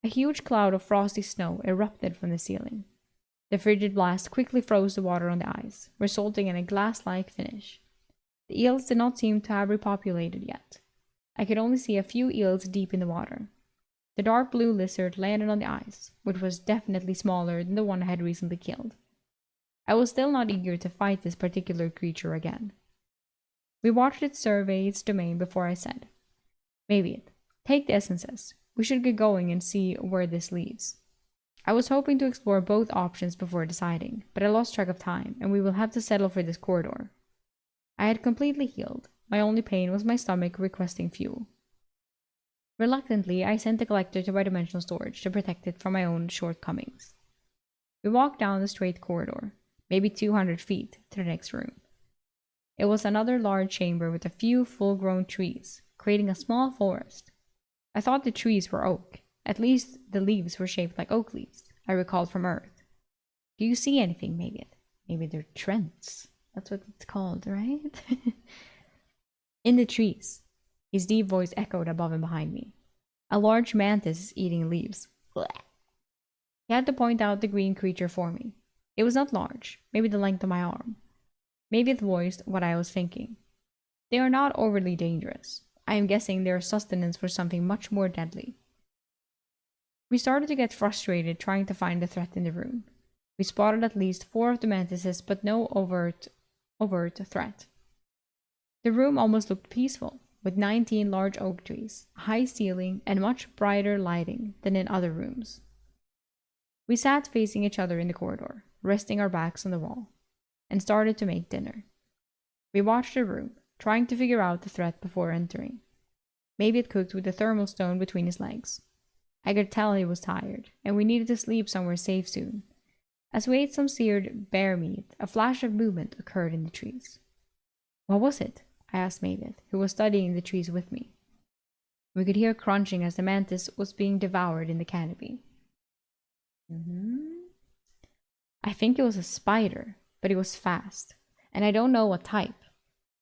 A huge cloud of frosty snow erupted from the ceiling. The frigid blast quickly froze the water on the ice, resulting in a glass-like finish. The eels did not seem to have repopulated yet. I could only see a few eels deep in the water. The dark blue lizard landed on the ice, which was definitely smaller than the one I had recently killed. I was still not eager to fight this particular creature again. We watched it survey its domain before I said, Mayviet, take the essences. We should get going and see where this leads. I was hoping to explore both options before deciding, but I lost track of time, and we will have to settle for this corridor. I had completely healed. My only pain was my stomach requesting fuel. Reluctantly, I sent the collector to bidimensional storage to protect it from my own shortcomings. We walked down the straight corridor, maybe 200 feet, to the next room. It was another large chamber with a few full-grown trees, creating a small forest. I thought the trees were oak. At least the leaves were shaped like oak leaves, I recalled from Earth. Do you see anything, Mayviet? Maybe they're trents. That's what it's called, right? In the trees, his deep voice echoed above and behind me. A large mantis is eating leaves. Blech. He had to point out the green creature for me. It was not large, maybe the length of my arm. Mayviet voiced what I was thinking. They are not overly dangerous. I am guessing they are sustenance for something much more deadly. We started to get frustrated trying to find the threat in the room. We spotted at least 4 of the mantises, but no overt threat. The room almost looked peaceful, with 19 large oak trees, a high ceiling, and much brighter lighting than in other rooms. We sat facing each other in the corridor, resting our backs on the wall, and started to make dinner. We watched the room, trying to figure out the threat before entering. Maybe it cooked with the thermal stone between his legs. I could tell he was tired, and we needed to sleep somewhere safe soon. As we ate some seared bear meat, a flash of movement occurred in the trees. What was it? I asked Mavis, who was studying the trees with me. We could hear crunching as the mantis was being devoured in the canopy. I think it was a spider, but it was fast, and I don't know what type.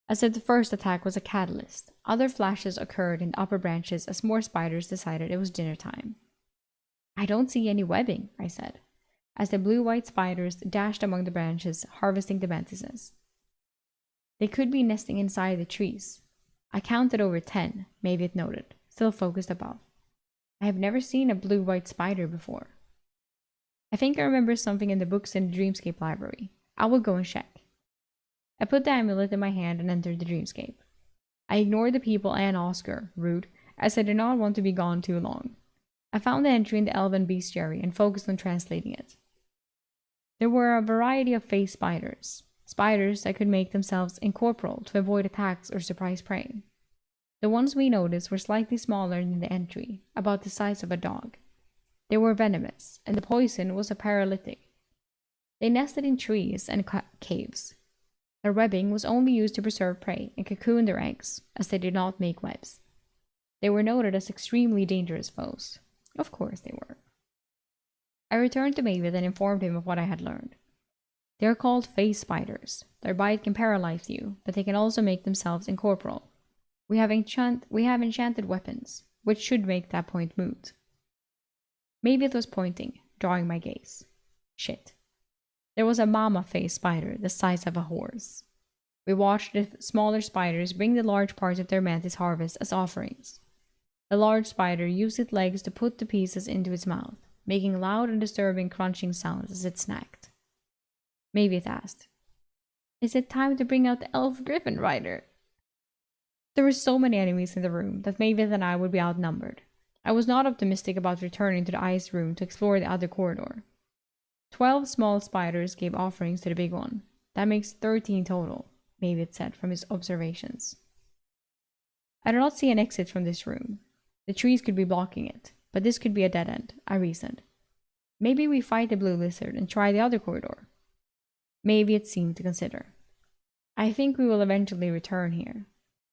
I said the first attack was a catalyst. Other flashes occurred in the upper branches as more spiders decided it was dinner time. I don't see any webbing, I said, as the blue-white spiders dashed among the branches, harvesting the mantises. They could be nesting inside the trees. I counted over 10, Mavis noted, still focused above. I have never seen a blue-white spider before. I think I remember something in the books in the Dreamscape library. I will go and check. I put the amulet in my hand and entered the dreamscape. I ignored the people and Oscar, rude, as I did not want to be gone too long. I found the entry in the elven bestiary and focused on translating it. There were a variety of face spiders, spiders that could make themselves incorporeal to avoid attacks or surprise prey. The ones we noticed were slightly smaller than the entry, about the size of a dog. They were venomous, and the poison was a paralytic. They nested in trees and caves. Their webbing was only used to preserve prey and cocoon their eggs, as they did not make webs. They were noted as extremely dangerous foes. Of course they were. I returned to Mavis and informed him of what I had learned. They are called face spiders. Their bite can paralyze you, but they can also make themselves incorporeal. We have enchanted weapons, which should make that point moot. Mavis was pointing, drawing my gaze. Shit. There was a mama face spider the size of a horse. We watched the smaller spiders bring the large parts of their mantis harvest as offerings. The large spider used its legs to put the pieces into its mouth, making loud and disturbing crunching sounds as it snacked. Mavis asked, "Is it time to bring out the elf griffin rider?" There were so many enemies in the room that Mavis and I would be outnumbered. I was not optimistic about returning to the ice room to explore the other corridor. 12 small spiders gave offerings to the big one. That makes 13 total, Mavis said from his observations. I do not see an exit from this room. The trees could be blocking it, but this could be a dead end, I reasoned. Maybe we fight the blue lizard and try the other corridor. Mavis seemed to consider. I think we will eventually return here.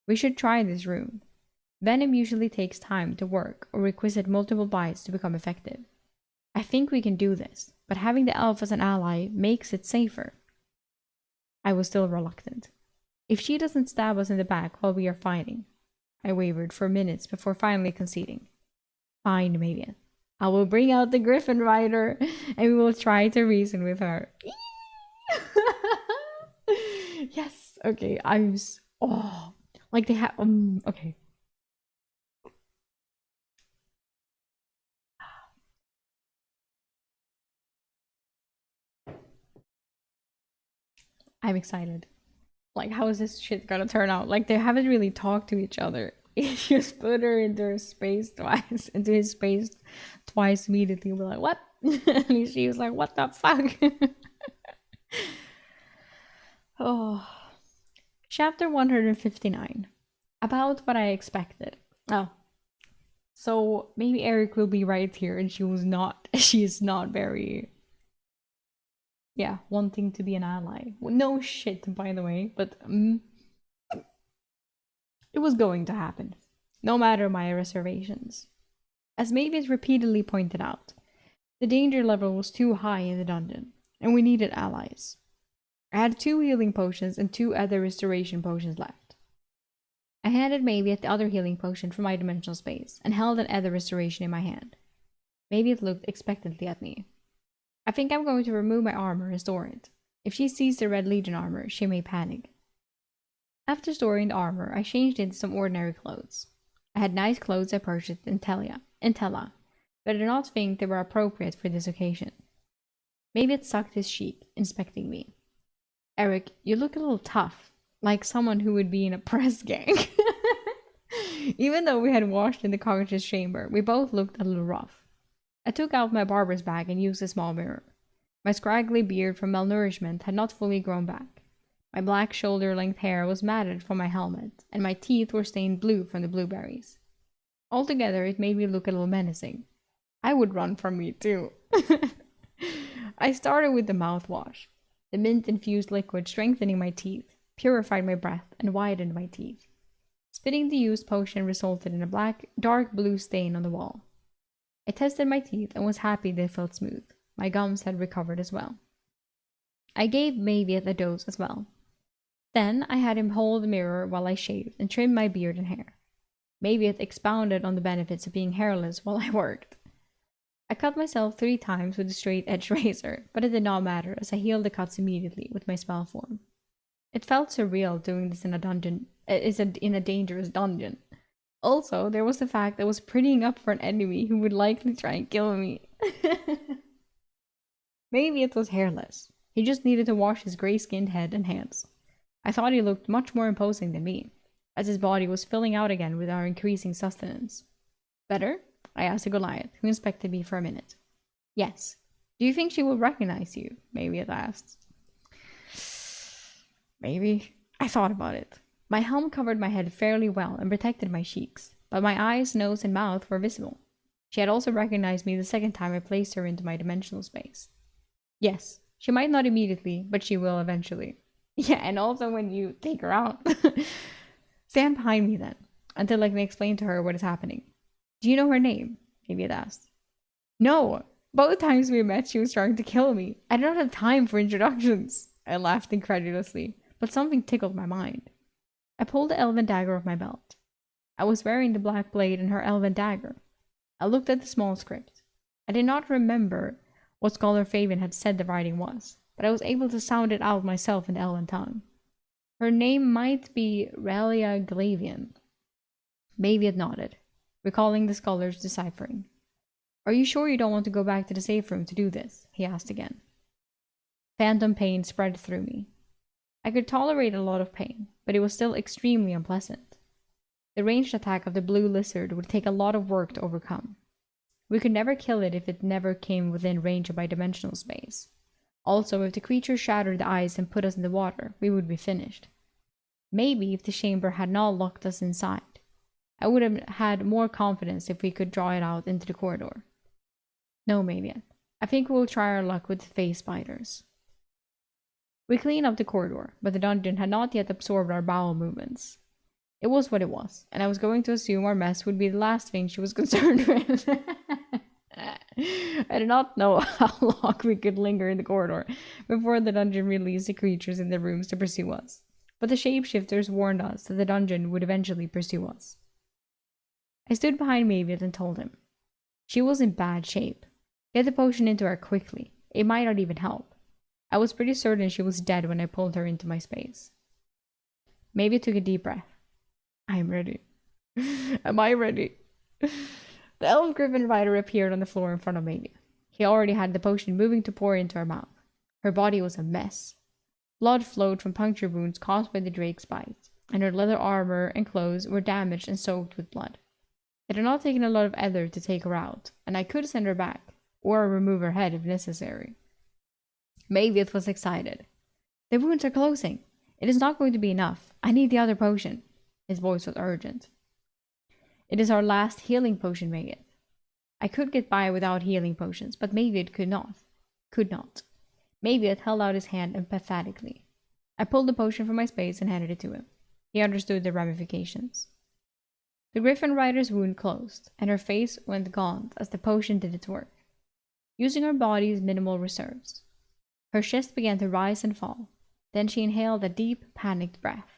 We should try this room. Venom usually takes time to work or requisite multiple bites to become effective. I think we can do this, but having the elf as an ally makes it safer. I was still reluctant. If she doesn't stab us in the back while we are fighting. I wavered for minutes before finally conceding. Fine, Mavis. I will bring out the Griffin Rider and we will try to reason with her. Yes, okay, like they have, okay. I'm excited. Like, how is this shit gonna turn out? Like, they haven't really talked to each other. He just put her into her space twice, into his space twice immediately. We're like, what? And she was like, what the fuck? Oh. Chapter 159. About what I expected. Oh. So, maybe Eric will be right here and she is not very... Yeah, wanting to be an ally. No shit, by the way, but it was going to happen, no matter my reservations. As Mavis repeatedly pointed out, the danger level was too high in the dungeon, and we needed allies. I had 2 healing potions and 2 other restoration potions left. I handed Mavis the other healing potion from my dimensional space, and held an other restoration in my hand. Mavis looked expectantly at me. I think I'm going to remove my armor and store it. If she sees the Red Legion armor, she may panic. After storing the armor, I changed into some ordinary clothes. I had nice clothes I purchased in Tella, but I did not think they were appropriate for this occasion. Mavis sucked his cheek, inspecting me. Eric, you look a little tough, like someone who would be in a press gang. Even though we had washed in the cognitive chamber, we both looked a little rough. I took out my barber's bag and used a small mirror. My scraggly beard from malnourishment had not fully grown back. My black shoulder-length hair was matted from my helmet, and my teeth were stained blue from the blueberries. Altogether, it made me look a little menacing. I would run from me, too. I started with the mouthwash, the mint-infused liquid strengthening my teeth. purified my breath, and whitened my teeth. Spitting the used potion resulted in a dark blue stain on the wall. I tested my teeth and was happy they felt smooth. My gums had recovered as well. I gave Mavieth a dose as well. Then I had him hold the mirror while I shaved and trimmed my beard and hair. Mavieth expounded on the benefits of being hairless while I worked. I cut myself 3 times with a straight-edge razor, but it did not matter as I healed the cuts immediately with my spell form. It felt surreal doing this in a dangerous dungeon. Also, there was the fact that I was prettying up for an enemy who would likely try and kill me. Maybe it was hairless. He just needed to wash his gray-skinned head and hands. I thought he looked much more imposing than me, as his body was filling out again with our increasing sustenance. Better? I asked the Goliath, who inspected me for a minute. Yes. Do you think she will recognize you? Mavieth asked. Maybe. I thought about it. My helm covered my head fairly well and protected my cheeks, but my eyes, nose, and mouth were visible. She had also recognized me the second time I placed her into my dimensional space. Yes, she might not immediately, but she will eventually. Yeah, and also when you take her out. Stand behind me then, until I can explain to her what is happening. Do you know her name? Mavieth asked. No, both times we met she was trying to kill me. I don't have time for introductions. I laughed incredulously, but something tickled my mind. I pulled the elven dagger off my belt. I was wearing the black blade and her elven dagger. I looked at the small script. I did not remember what Scholar Fabian had said the writing was, but I was able to sound it out myself in the elven tongue. Her name might be Relia Glavian. Mavieth nodded, recalling the scholar's deciphering. Are you sure you don't want to go back to the safe room to do this? He asked again. Phantom pain spread through me. I could tolerate a lot of pain, but it was still extremely unpleasant. The ranged attack of the blue lizard would take a lot of work to overcome. We could never kill it if it never came within range of my dimensional space. Also, if the creature shattered the ice and put us in the water, we would be finished. Maybe if the chamber had not locked us inside, I would have had more confidence if we could draw it out into the corridor. No, Mavieth. I think we'll try our luck with phase spiders. We cleaned up the corridor, but the dungeon had not yet absorbed our bowel movements. It was what it was, and I was going to assume our mess would be the last thing she was concerned with. I did not know how long we could linger in the corridor before the dungeon released the creatures in the rooms to pursue us, but the shapeshifters warned us that the dungeon would eventually pursue us. I stood behind Mavieth and told him. She was in bad shape. Get the potion into her quickly. It might not even help. I was pretty certain she was dead when I pulled her into my space. Mavieth took a deep breath. I am ready. Am I ready? The elf griffin rider appeared on the floor in front of Mavieth. He already had the potion moving to pour into her mouth. Her body was a mess. Blood flowed from puncture wounds caused by the drake's bite, and her leather armor and clothes were damaged and soaked with blood. It had not taken a lot of ether to take her out, and I could send her back, or remove her head if necessary. Mavieth was excited. The wounds are closing. It is not going to be enough. I need the other potion. His voice was urgent. It is our last healing potion, Mavieth. I could get by without healing potions, but Mavieth could not. Mavieth held out his hand emphatically. I pulled the potion from my space and handed it to him. He understood the ramifications. The griffin rider's wound closed, and her face went gaunt as the potion did its work, using her body's minimal reserves. Her chest began to rise and fall. Then she inhaled a deep, panicked breath.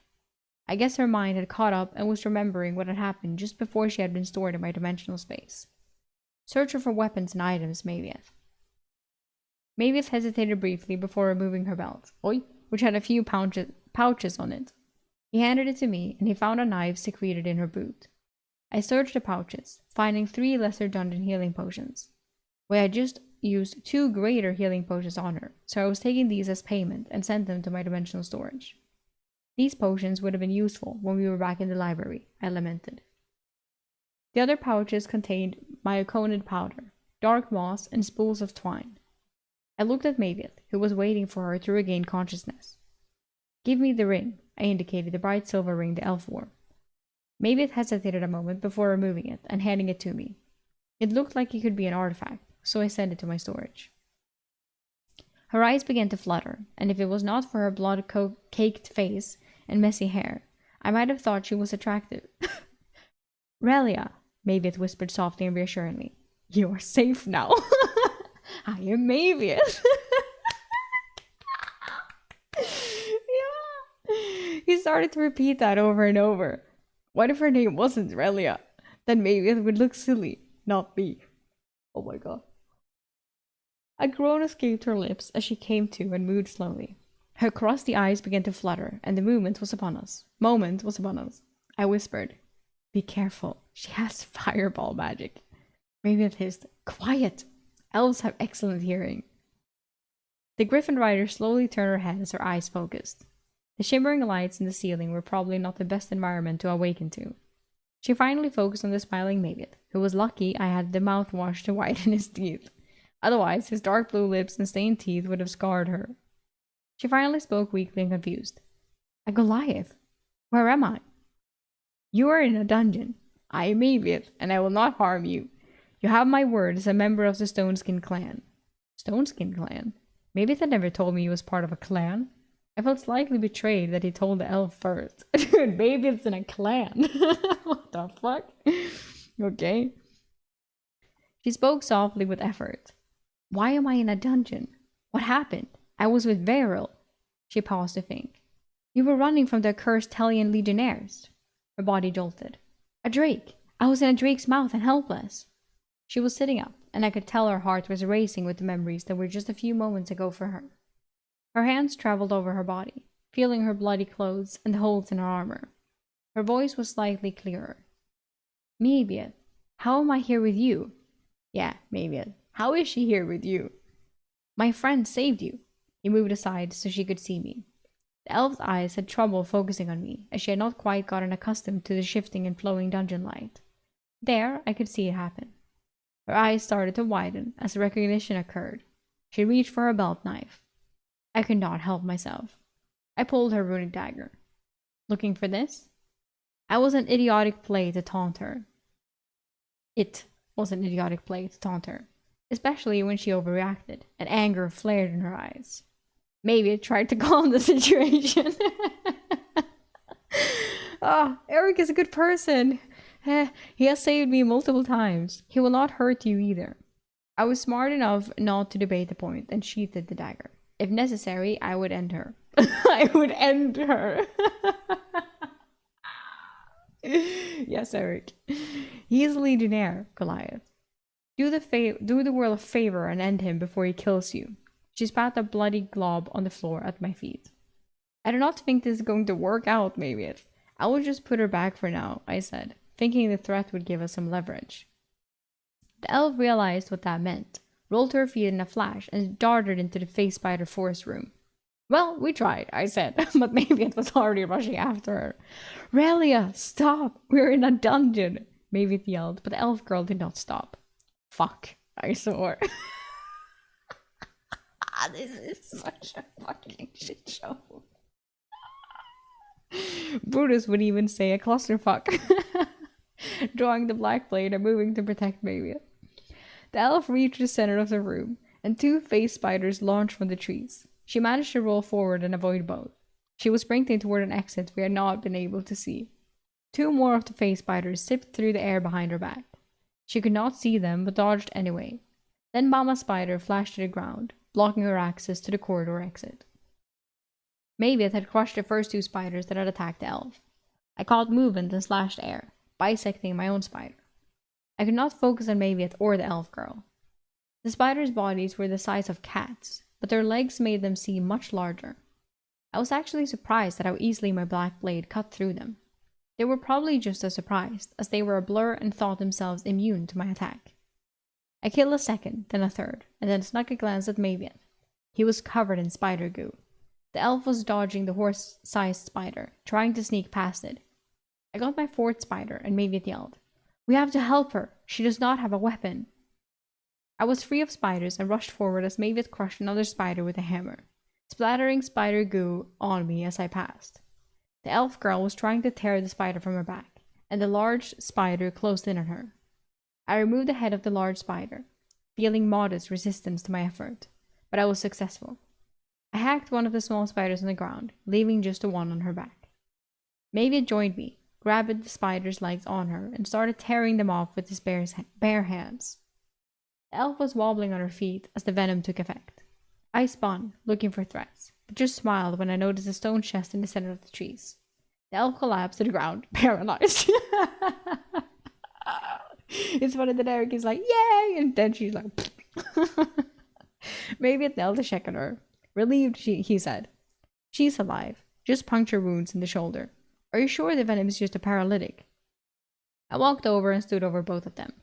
I guess her mind had caught up and was remembering what had happened just before she had been stored in my dimensional space. Search her for weapons and items, Mavieth. Mavieth hesitated briefly before removing her belt, which had a few pouches on it. He handed it to me, and he found a knife secreted in her boot. I searched the pouches, finding 3 lesser dungeon healing potions. We had just used 2 greater healing potions on her, so I was taking these as payment and sent them to my dimensional storage. These potions would have been useful when we were back in the library, I lamented. The other pouches contained myoconid powder, dark moss, and spools of twine. I looked at Mavieth, who was waiting for her to regain consciousness. Give me the ring, I indicated the bright silver ring the elf wore. Mavieth hesitated a moment before removing it and handing it to me. It looked like it could be an artifact, so I sent it to my storage. Her eyes began to flutter, and if it was not for her blood-caked face, and messy hair. I might have thought she was attractive. Relia, Maviath whispered softly and reassuringly. You are safe now. I am Maviath. Yeah. He started to repeat that over and over. What if her name wasn't Relia? Then Maviath would look silly, not me. Oh my god. A groan escaped her lips as she came to and moved slowly. Her crusty eyes began to flutter, and the moment was upon us. I whispered, Be careful, she has fireball magic. Maviath hissed, Quiet! Elves have excellent hearing. The Griffin Rider slowly turned her head as her eyes focused. The shimmering lights in the ceiling were probably not the best environment to awaken to. She finally focused on the smiling Maviath, who was lucky I had the mouthwash to whiten his teeth. Otherwise, his dark blue lips and stained teeth would have scarred her. She finally spoke weakly and confused. A Goliath? Where am I? You are in a dungeon. I am Maviath, and I will not harm you. You have my word as a member of the Stoneskin clan. Stoneskin clan? Maviath had never told me he was part of a clan. I felt slightly betrayed that he told the elf first. Dude, Maviath's in a clan. What the fuck? Okay. She spoke softly with effort. Why am I in a dungeon? What happened? I was with Varil. She paused to think. You were running from the accursed Hellion legionnaires. Her body jolted. A drake. I was in a drake's mouth and helpless. She was sitting up, and I could tell her heart was racing with the memories that were just a few moments ago for her. Her hands traveled over her body, feeling her bloody clothes and the holes in her armor. Her voice was slightly clearer. Maviath, how am I here with you? Yeah, Maviath. How is she here with you? My friend saved you. He moved aside so she could see me. The elf's eyes had trouble focusing on me, as she had not quite gotten accustomed to the shifting and flowing dungeon light. There, I could see it happen. Her eyes started to widen as recognition occurred. She reached for her belt knife. I could not help myself. I pulled her runic dagger. Looking for this? I was an idiotic play to taunt her. It was an idiotic play to taunt her, especially when she overreacted, and anger flared in her eyes. Maybe it tried to calm the situation. Eric is a good person. He has saved me multiple times. He will not hurt you either. I was smart enough not to debate the point and sheathed the dagger. If necessary, I would end her. I would end her. Yes, Eric. He is a legionnaire, Goliath. Do the world a favor and end him before he kills you. She spat a bloody glob on the floor at my feet. I do not think this is going to work out, Maviath. I will just put her back for now, I said, thinking the threat would give us some leverage. The elf realized what that meant, rolled to her feet in a flash, and darted into the face spider forest room. Well, we tried, I said, but Maviath was already rushing after her. Relia, stop! We're in a dungeon! Maviath yelled, but the elf girl did not stop. Fuck, I swore. This is such a fucking shit show. Brutus would even say a clusterfuck. Drawing the black blade and moving to protect Maviath. The elf reached the center of the room, and two face spiders launched from the trees. She managed to roll forward and avoid both. She was sprinting toward an exit we had not been able to see. Two more of the face spiders zipped through the air behind her back. She could not see them, but dodged anyway. Then Mama Spider flashed to the ground, blocking her access to the corridor exit. Maviath had crushed the first two spiders that had attacked the elf. I caught movement and slashed air, bisecting my own spider. I could not focus on Maviath or the elf girl. The spiders' bodies were the size of cats, but their legs made them seem much larger. I was actually surprised at how easily my black blade cut through them. They were probably just as surprised, as they were a blur and thought themselves immune to my attack. I killed a second, then a third, and then snuck a glance at Maviath. He was covered in spider goo. The elf was dodging the horse-sized spider, trying to sneak past it. I got my fourth spider, and Maviath yelled, "We have to help her! She does not have a weapon!" I was free of spiders and rushed forward as Maviath crushed another spider with a hammer, splattering spider goo on me as I passed. The elf girl was trying to tear the spider from her back, and the large spider closed in on her. I removed the head of the large spider, feeling modest resistance to my effort, but I was successful. I hacked one of the small spiders on the ground, leaving just the one on her back. Maybe it joined me, grabbed the spider's legs on her, and started tearing them off with his bare hands. The elf was wobbling on her feet as the venom took effect. I spun, looking for threats, but just smiled when I noticed a stone chest in the center of the trees. The elf collapsed to the ground, paralyzed. It's funny that Eric is like, yay! And then she's like, maybe it knelt to check on her. Relieved, he said. She's alive. Just puncture wounds in the shoulder. Are you sure the venom is just a paralytic? I walked over and stood over both of them.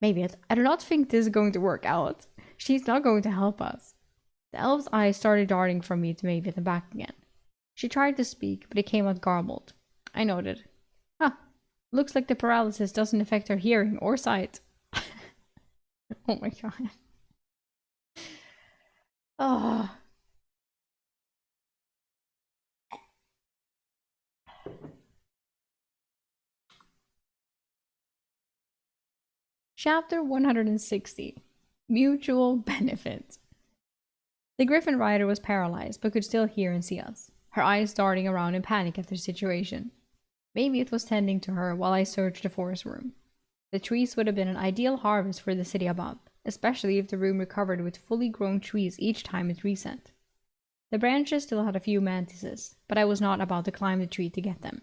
Maybe I do not think this is going to work out. She's not going to help us. The elf's eyes started darting from me to Mavieth and back again. She tried to speak, but it came out garbled. I nodded. Huh. Looks like the paralysis doesn't affect her hearing or sight. Oh my god. Oh. Chapter 160. Mutual Benefit. The Griffin rider was paralyzed, but could still hear and see us, her eyes darting around in panic at the situation. Maybe it was tending to her while I searched the forest room. The trees would have been an ideal harvest for the city above, especially if the room recovered with fully grown trees each time it reset. The branches still had a few mantises, but I was not about to climb the tree to get them.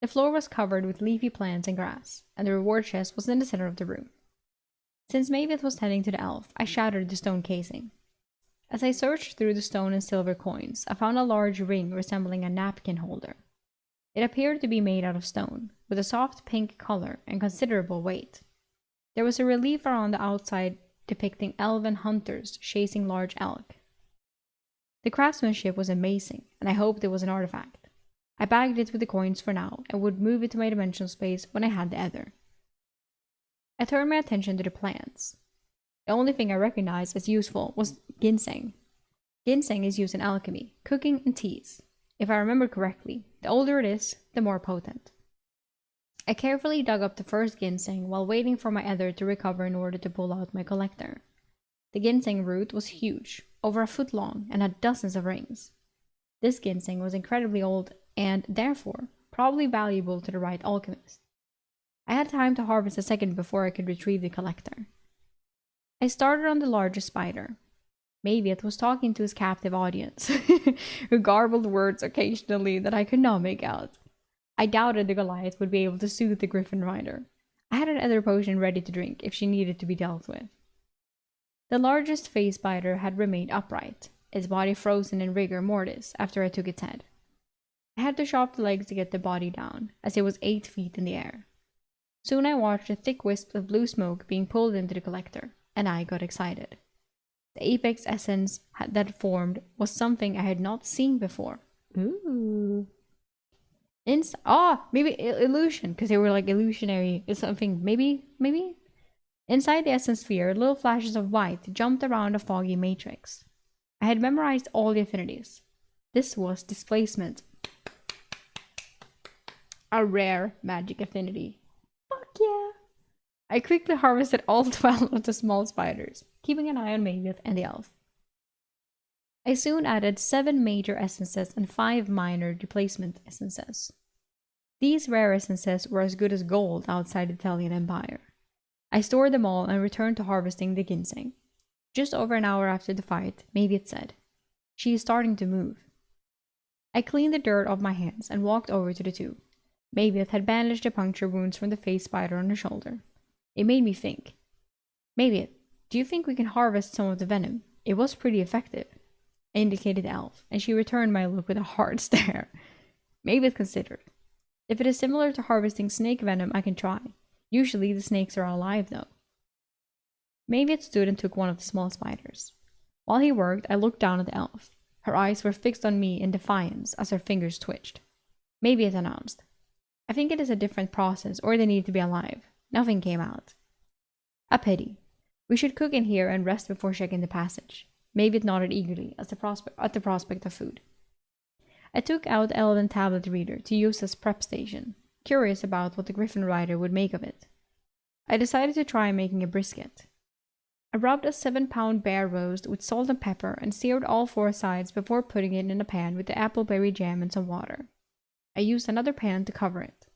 The floor was covered with leafy plants and grass, and the reward chest was in the center of the room. Since Mavieth was tending to the elf, I shattered the stone casing. As I searched through the stone and silver coins, I found a large ring resembling a napkin holder. It appeared to be made out of stone, with a soft pink color and considerable weight. There was a relief around the outside depicting elven hunters chasing large elk. The craftsmanship was amazing, and I hoped it was an artifact. I bagged it with the coins for now, and would move it to my dimensional space when I had the ether. I turned my attention to the plants. The only thing I recognized as useful was ginseng. Ginseng is used in alchemy, cooking, and teas. If I remember correctly, the older it is, the more potent. I carefully dug up the first ginseng while waiting for my ether to recover in order to pull out my collector. The ginseng root was huge, over a foot long, and had dozens of rings. This ginseng was incredibly old and, therefore, probably valuable to the right alchemist. I had time to harvest a second before I could retrieve the collector. I started on the largest spider. Mavieth was talking to his captive audience, who garbled words occasionally that I could not make out. I doubted the Goliath would be able to soothe the Griffin rider. I had an ether potion ready to drink if she needed to be dealt with. The largest phase spider had remained upright, its body frozen in rigor mortis after I took its head. I had to chop the legs to get the body down, as it was 8 feet in the air. Soon I watched a thick wisp of blue smoke being pulled into the collector, and I got excited. The apex essence that formed was something I had not seen before. Ooh. Maybe illusion, because they were like illusionary. It's something, maybe? Inside the essence sphere, little flashes of white jumped around a foggy matrix. I had memorized all the affinities. This was displacement. A rare magic affinity. Fuck yeah! I quickly harvested all 12 of the small spiders, keeping an eye on Mavieth and the elf. I soon added 7 major essences and 5 minor displacement essences. These rare essences were as good as gold outside the Italian Empire. I stored them all and returned to harvesting the ginseng. Just over an hour after the fight, Mavieth said, "She is starting to move." I cleaned the dirt off my hands and walked over to the two. Mavieth had bandaged the puncture wounds from the face spider on her shoulder. It made me think. Mavieth, do you think we can harvest some of the venom? It was pretty effective. I indicated the elf, and she returned my look with a hard stare. Mavieth considered. If it is similar to harvesting snake venom, I can try. Usually the snakes are alive, though. Mavieth stood and took one of the small spiders. While he worked, I looked down at the elf. Her eyes were fixed on me in defiance as her fingers twitched. Mavieth announced, "I think it is a different process, or they need to be alive." Nothing came out. A pity. We should cook in here and rest before checking the passage. Mavieth nodded eagerly at the prospect of food. I took out the Elven tablet reader to use as prep station, curious about what the Griffin rider would make of it. I decided to try making a brisket. I rubbed a 7-pound bear roast with salt and pepper and seared all 4 sides before putting it in a pan with the appleberry jam and some water. I used another pan to cover it.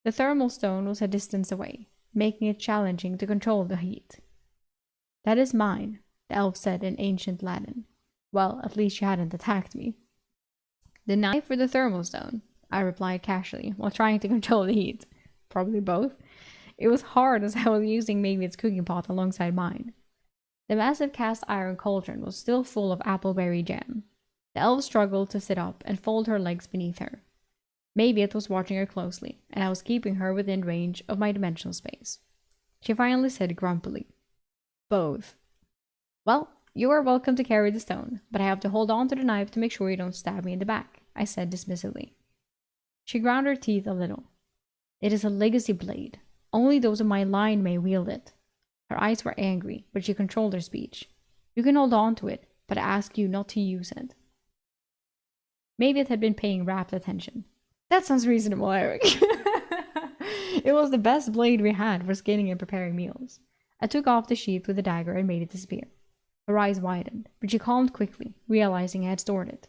The thermal stone was a distance away, making it challenging to control the heat. "That is mine," the elf said in ancient Latin. Well, at least she hadn't attacked me. "The knife or the thermal stone?" I replied casually, while trying to control the heat. Probably both. It was hard as I was using Mayviet's cooking pot alongside mine. The massive cast iron cauldron was still full of appleberry jam. The elf struggled to sit up and fold her legs beneath her. Mayviet was watching her closely, and I was keeping her within range of my dimensional space. She finally said grumpily, "Both." "Well, you are welcome to carry the stone, but I have to hold on to the knife to make sure you don't stab me in the back," I said dismissively. She ground her teeth a little. "It is a legacy blade. Only those of my line may wield it." Her eyes were angry, but she controlled her speech. "You can hold on to it, but I ask you not to use it." Maybe it had been paying rapt attention. "That sounds reasonable, Eric." It was the best blade we had for skinning and preparing meals. I took off the sheath with the dagger and made it disappear. Her eyes widened, but she calmed quickly, realizing I had stored it.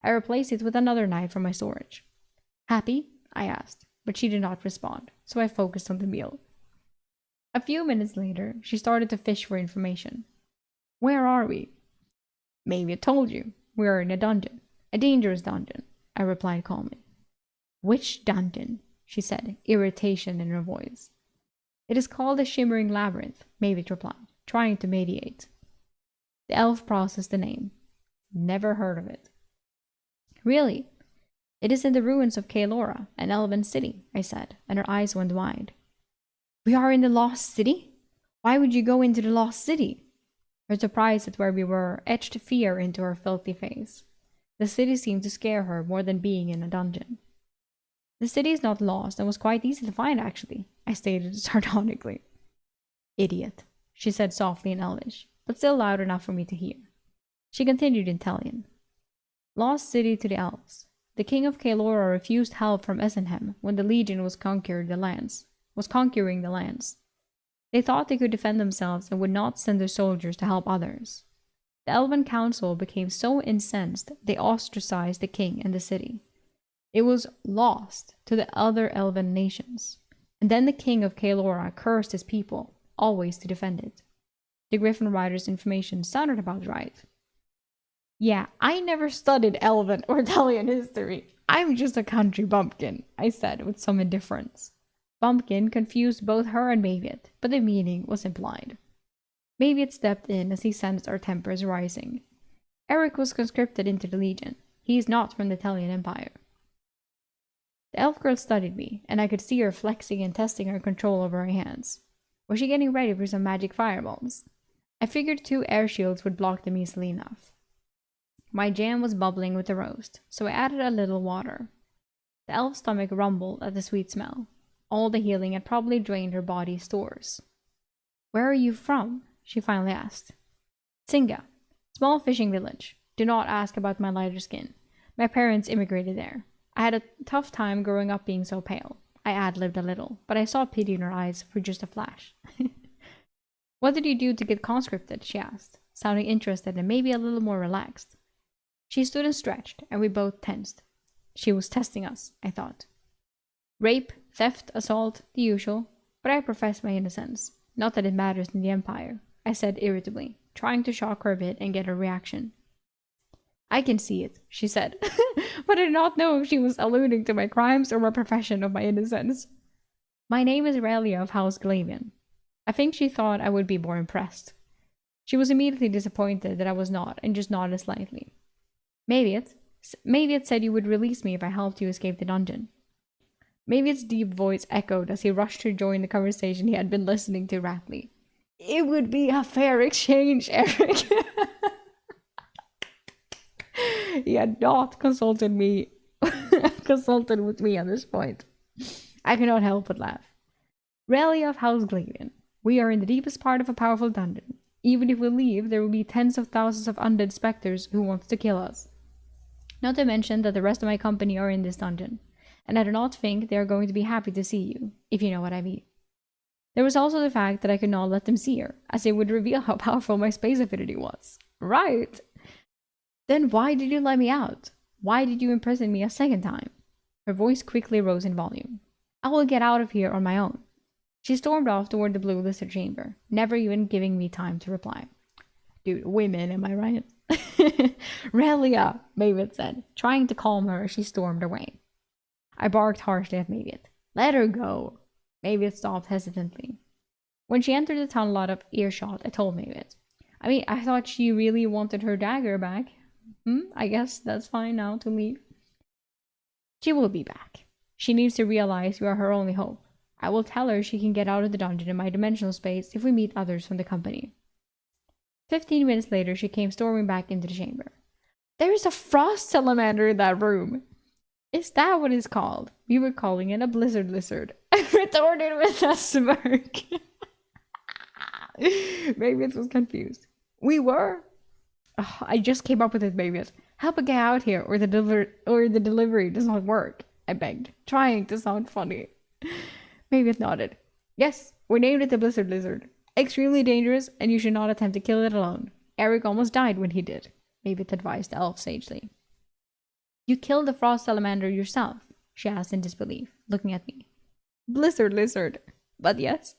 I replaced it with another knife from my storage. "Happy?" I asked, but she did not respond, so I focused on the meal. A few minutes later, she started to fish for information. "Where are we?" "Maybe I told you. We are in a dungeon. A dangerous dungeon," I replied calmly. "Which dungeon?" she said, irritation in her voice. "It is called the Shimmering Labyrinth," Mavis replied, trying to mediate. The elf processed the name. "Never heard of it." "Really? It is in the ruins of Kaelora, an elven city," I said, and her eyes went wide. "We are in the lost city? Why would you go into the lost city?" Her surprise at where we were etched fear into her filthy face. The city seemed to scare her more than being in a dungeon. "The city is not lost and was quite easy to find, actually," I stated sardonically. "Idiot," she said softly in Elvish, but still loud enough for me to hear. She continued in Italian. "Lost city to the elves. The king of Kaelora refused help from Essenhem when the Legion was conquering the lands. They thought they could defend themselves and would not send their soldiers to help others. The Elven Council became so incensed they ostracized the king and the city. It was lost to the other elven nations, and then the king of Kaelora cursed his people, always to defend it. The Griffin Rider's information sounded about right. "Yeah, I never studied Elven or Italian history. I'm just a country bumpkin," I said with some indifference. Bumpkin confused both her and Mayviet, but the meaning was implied. Mayviet stepped in as he sensed our tempers rising. "Eric was conscripted into the Legion. He is not from the Italian Empire." The elf girl studied me, and I could see her flexing and testing her control over her hands. Was she getting ready for some magic fireballs? I figured 2 air shields would block them easily enough. My jam was bubbling with the roast, so I added a little water. The elf's stomach rumbled at the sweet smell. All the healing had probably drained her body's stores. "Where are you from?" she finally asked. "Singa. Small fishing village. Do not ask about my lighter skin. My parents immigrated there. I had a tough time growing up being so pale." I ad-libbed a little, but I saw pity in her eyes for just a flash. "What did you do to get conscripted?" she asked, sounding interested and maybe a little more relaxed. She stood and stretched, and we both tensed. She was testing us, I thought. "Rape, theft, assault, the usual, but I profess my innocence. Not that it matters in the Empire," I said irritably, trying to shock her a bit and get her reaction. "I can see it," she said, but I did not know if she was alluding to my crimes or my profession of my innocence. "My name is Relia of House Glavian." I think she thought I would be more impressed. She was immediately disappointed that I was not, and just nodded slightly. Maybe it said you would release me if I helped you escape the dungeon." Maybe its deep voice echoed as he rushed to join the conversation he had been listening to raptly. "It would be a fair exchange, Eric." He had not consulted with me at this point. I could not help but laugh. "Relia of House Glavian. We are in the deepest part of a powerful dungeon. Even if we leave, there will be tens of thousands of undead specters who want to kill us. Not to mention that the rest of my company are in this dungeon, and I do not think they are going to be happy to see you, if you know what I mean." There was also the fact that I could not let them see her, as it would reveal how powerful my space affinity was. Right. "Then why did you let me out? Why did you imprison me a second time?" Her voice quickly rose in volume. I will get out of here on my own. She stormed off toward the blue lizard chamber, never even giving me time to reply. Dude, women, am I right? Relia, Mavid said, trying to calm her as she stormed away. I barked harshly at Mavid. Let her go. Mavid stopped hesitantly. When she entered the tunnel out of earshot, I told Mavid. I mean, I thought she really wanted her dagger back. I guess that's fine now to leave. She will be back. She needs to realize we are her only hope. I will tell her she can get out of the dungeon in my dimensional space if we meet others from the company. 15 minutes later, she came storming back into the chamber. There is a frost salamander in that room. Is that what it's called? We were calling it a blizzard lizard. I retorted with a smirk. Mavis was confused. We were? Oh, I just came up with it, Mavis. Help a get out here or the delivery does not work, I begged, trying to sound funny. Mavis nodded. Yes, we named it the blizzard lizard. Extremely dangerous, and you should not attempt to kill it alone. Eric almost died when he did, Mavis advised the elf sagely. You killed the frost salamander yourself, she asked in disbelief, looking at me. Blizzard lizard. But yes.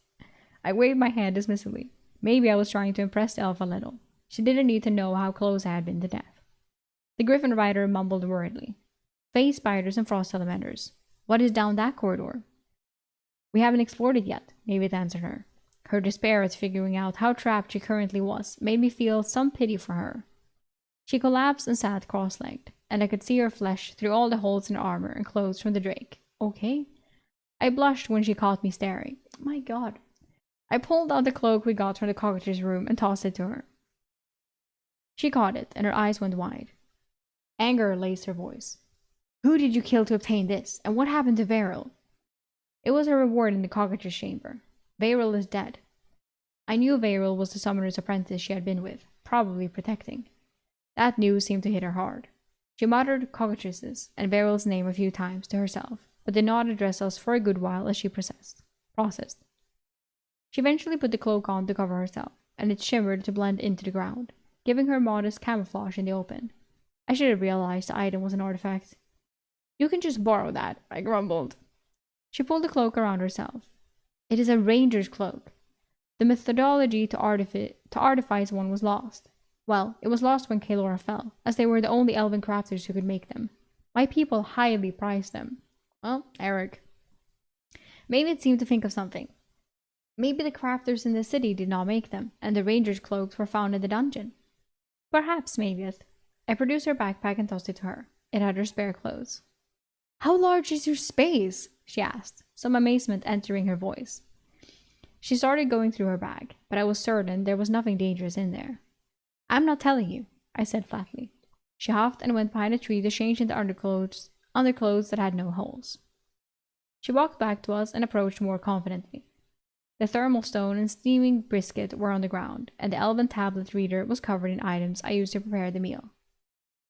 I waved my hand dismissively. Maybe I was trying to impress the elf a little. She didn't need to know how close I had been to death. The griffin rider mumbled worriedly. Phase spiders and frost salamanders. What is down that corridor? We haven't explored it yet, Mavis answered her. Her despair at figuring out how trapped she currently was made me feel some pity for her. She collapsed and sat cross-legged, and I could see her flesh through all the holes in her armor and clothes from the drake. Okay? I blushed when she caught me staring. My god. I pulled out the cloak we got from the cockroach's room and tossed it to her. She caught it, and her eyes went wide. Anger laced her voice. Who did you kill to obtain this, and what happened to Varil? It was her reward in the cockroach's chamber. Varil is dead. I knew Varil was the summoner's apprentice she had been with, probably protecting. That news seemed to hit her hard. She muttered cockatrices and Varil's name a few times to herself, but did not address us for a good while as she processed. She eventually put the cloak on to cover herself, and it shimmered to blend into the ground, giving her modest camouflage in the open. I should have realized the item was an artifact. You can just borrow that, I grumbled. She pulled the cloak around herself. It is a ranger's cloak. The methodology to artifice one was lost. Well, it was lost when Kaelora fell, as they were the only elven crafters who could make them. My people highly prized them. Well, Eric. Maybe it seemed to think of something. Maybe the crafters in the city did not make them, and the ranger's cloaks were found in the dungeon. Perhaps, maybe. I produced her backpack and tossed it to her. It had her spare clothes. How large is your space? She asked, some amazement entering her voice. She started going through her bag, but I was certain there was nothing dangerous in there. I'm not telling you, I said flatly. She huffed and went behind a tree to change into underclothes that had no holes. She walked back to us and approached more confidently. The thermal stone and steaming brisket were on the ground, and the elven tablet reader was covered in items I used to prepare the meal.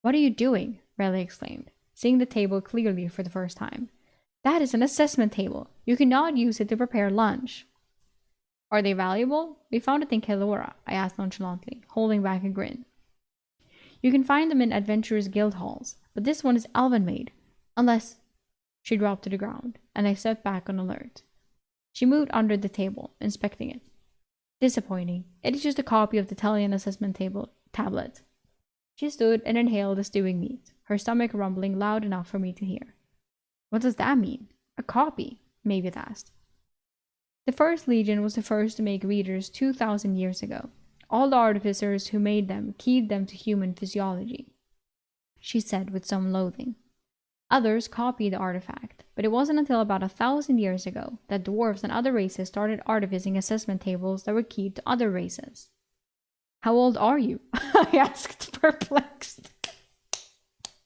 What are you doing? Riley exclaimed, seeing the table clearly for the first time. That is an assessment table. You cannot use it to prepare lunch. Are they valuable? We found it in Kaelora, I asked nonchalantly, holding back a grin. You can find them in adventurers' guild halls, but this one is elven-made. Unless... She dropped to the ground, and I stepped back on alert. She moved under the table, inspecting it. Disappointing. It is just a copy of the Telian assessment tablet. She stood and inhaled the stewing meat, her stomach rumbling loud enough for me to hear. What does that mean? A copy? Mavis asked. The First Legion was the first to make readers 2,000 years ago. All the artificers who made them keyed them to human physiology, she said with some loathing. Others copied the artifact, but it wasn't until about 1,000 years ago that dwarves and other races started artificing assessment tables that were keyed to other races. How old are you? I asked, perplexed.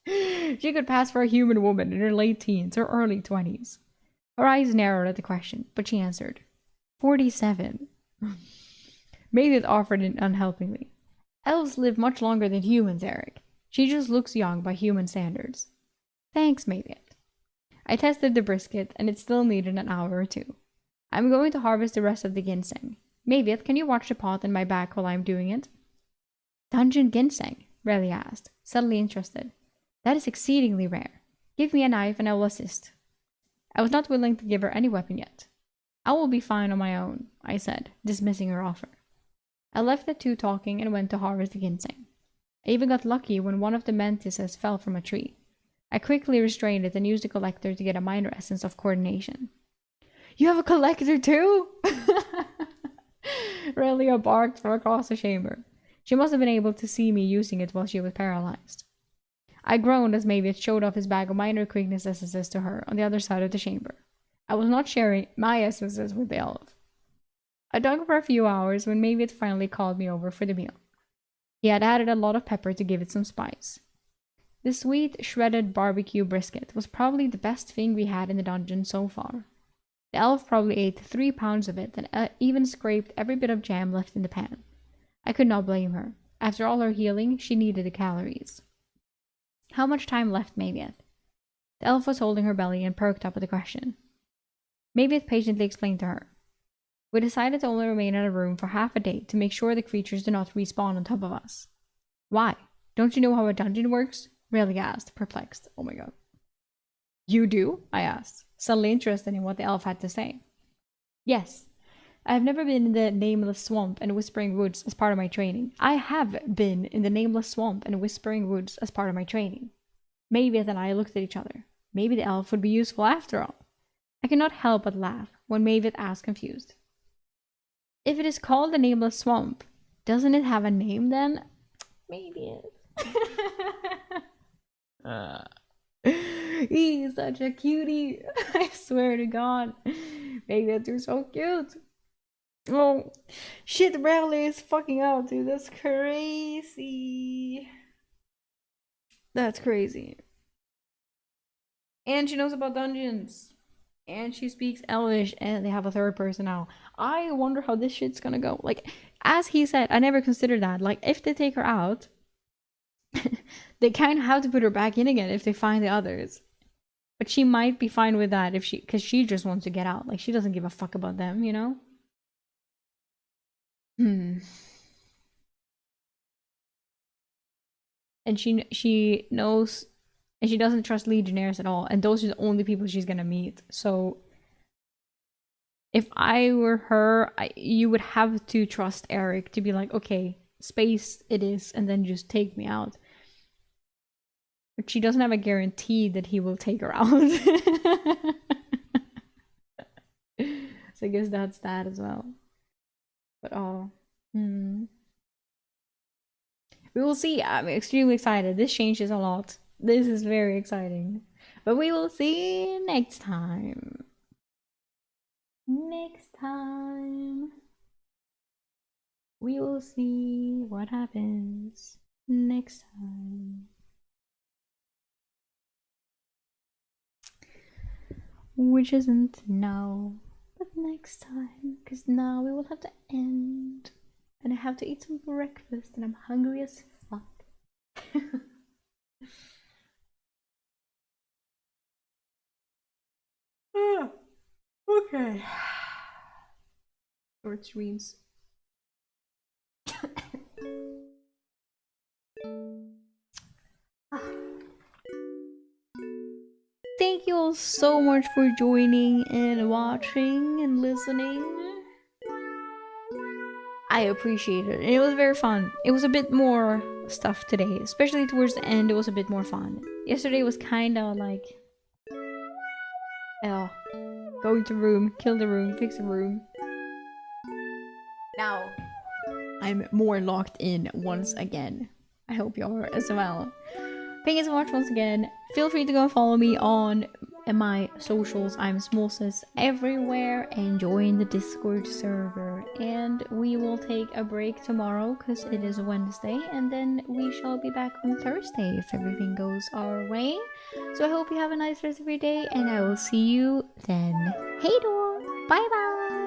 She could pass for a human woman in her late teens or early 20s. Her eyes narrowed at the question, but she answered, 47. Mavis offered it unhelpingly. Elves live much longer than humans, Eric. She just looks young by human standards. Thanks, Mavis. I tested the brisket, and it still needed an hour or two. I'm going to harvest the rest of the ginseng. Mavis, can you watch the pot in my back while I'm doing it? Dungeon ginseng? Relly asked, suddenly interested. That is exceedingly rare. Give me a knife and I will assist. I was not willing to give her any weapon yet. I will be fine on my own, I said, dismissing her offer. I left the two talking and went to harvest the ginseng. I even got lucky when one of the mantises fell from a tree. I quickly restrained it and used the collector to get a minor essence of coordination. You have a collector too? Relia barked from across the chamber. She must have been able to see me using it while she was paralyzed. I groaned as Mavius showed off his bag of minor quickness essences to her on the other side of the chamber. I was not sharing my essences with the elf. I dug for a few hours when Mavius finally called me over for the meal. He had added a lot of pepper to give it some spice. The sweet, shredded barbecue brisket was probably the best thing we had in the dungeon so far. The elf probably ate 3 pounds of it and even scraped every bit of jam left in the pan. I could not blame her. After all her healing, she needed the calories. How much time left, Mavieth? The elf was holding her belly and perked up at the question. Mavieth patiently explained to her. We decided to only remain in a room for half a day to make sure the creatures do not respawn on top of us. Why? Don't you know how a dungeon works? Rayleigh asked, perplexed. Oh my god. You do? I asked, suddenly interested in what the elf had to say. Yes. I have never been in the Nameless Swamp and Whispering Woods as part of my training. I have been in the Nameless Swamp and Whispering Woods as part of my training. Mavieth and I looked at each other. Maybe the elf would be useful after all. I could not help but laugh when Mavieth asked confused. If it is called the Nameless Swamp, doesn't it have a name then? Mavieth. He's such a cutie. I swear to God. Mavieth, you're so cute. Oh, shit, Bradley is fucking out, dude. That's crazy. That's crazy. And she knows about dungeons. And she speaks Elvish, and they have a third person now. I wonder how this shit's gonna go. Like, as he said, I never considered that. Like, if they take her out, they kind of have to put her back in again if they find the others. But she might be fine with that if because she just wants to get out. Like, she doesn't give a fuck about them, you know? And she knows, and she doesn't trust Legionnaires at all, and those are the only people she's gonna meet. So if I were her, you would have to trust Eric to be like, okay, space it is, and then just take me out. But she doesn't have a guarantee that he will take her out. So I guess that's that as well. But we will see. I'm extremely excited. This changes a lot. This is very exciting. But we will see next time. Next time. We will see what happens next time. Which isn't now, but next time. Because now we will have to end. And I have to eat some breakfast and I'm hungry as fuck. Okay. Short streams. Thank you all so much for joining and watching and listening. I appreciate it. And it was very fun. It was a bit more stuff today, especially towards the end. It was a bit more fun. Yesterday was kind of like, go into room, kill the room, fix the room. Now I'm more locked in once again. I hope you are as well. Thank you so much once again. Feel free to go and follow me on my socials. I'm Smolsis everywhere, and join the Discord server. And we will take a break tomorrow because it is Wednesday, and then we shall be back on Thursday if everything goes our way. So I hope you have a nice rest of your day, and I will see you then. Hey door! Bye bye!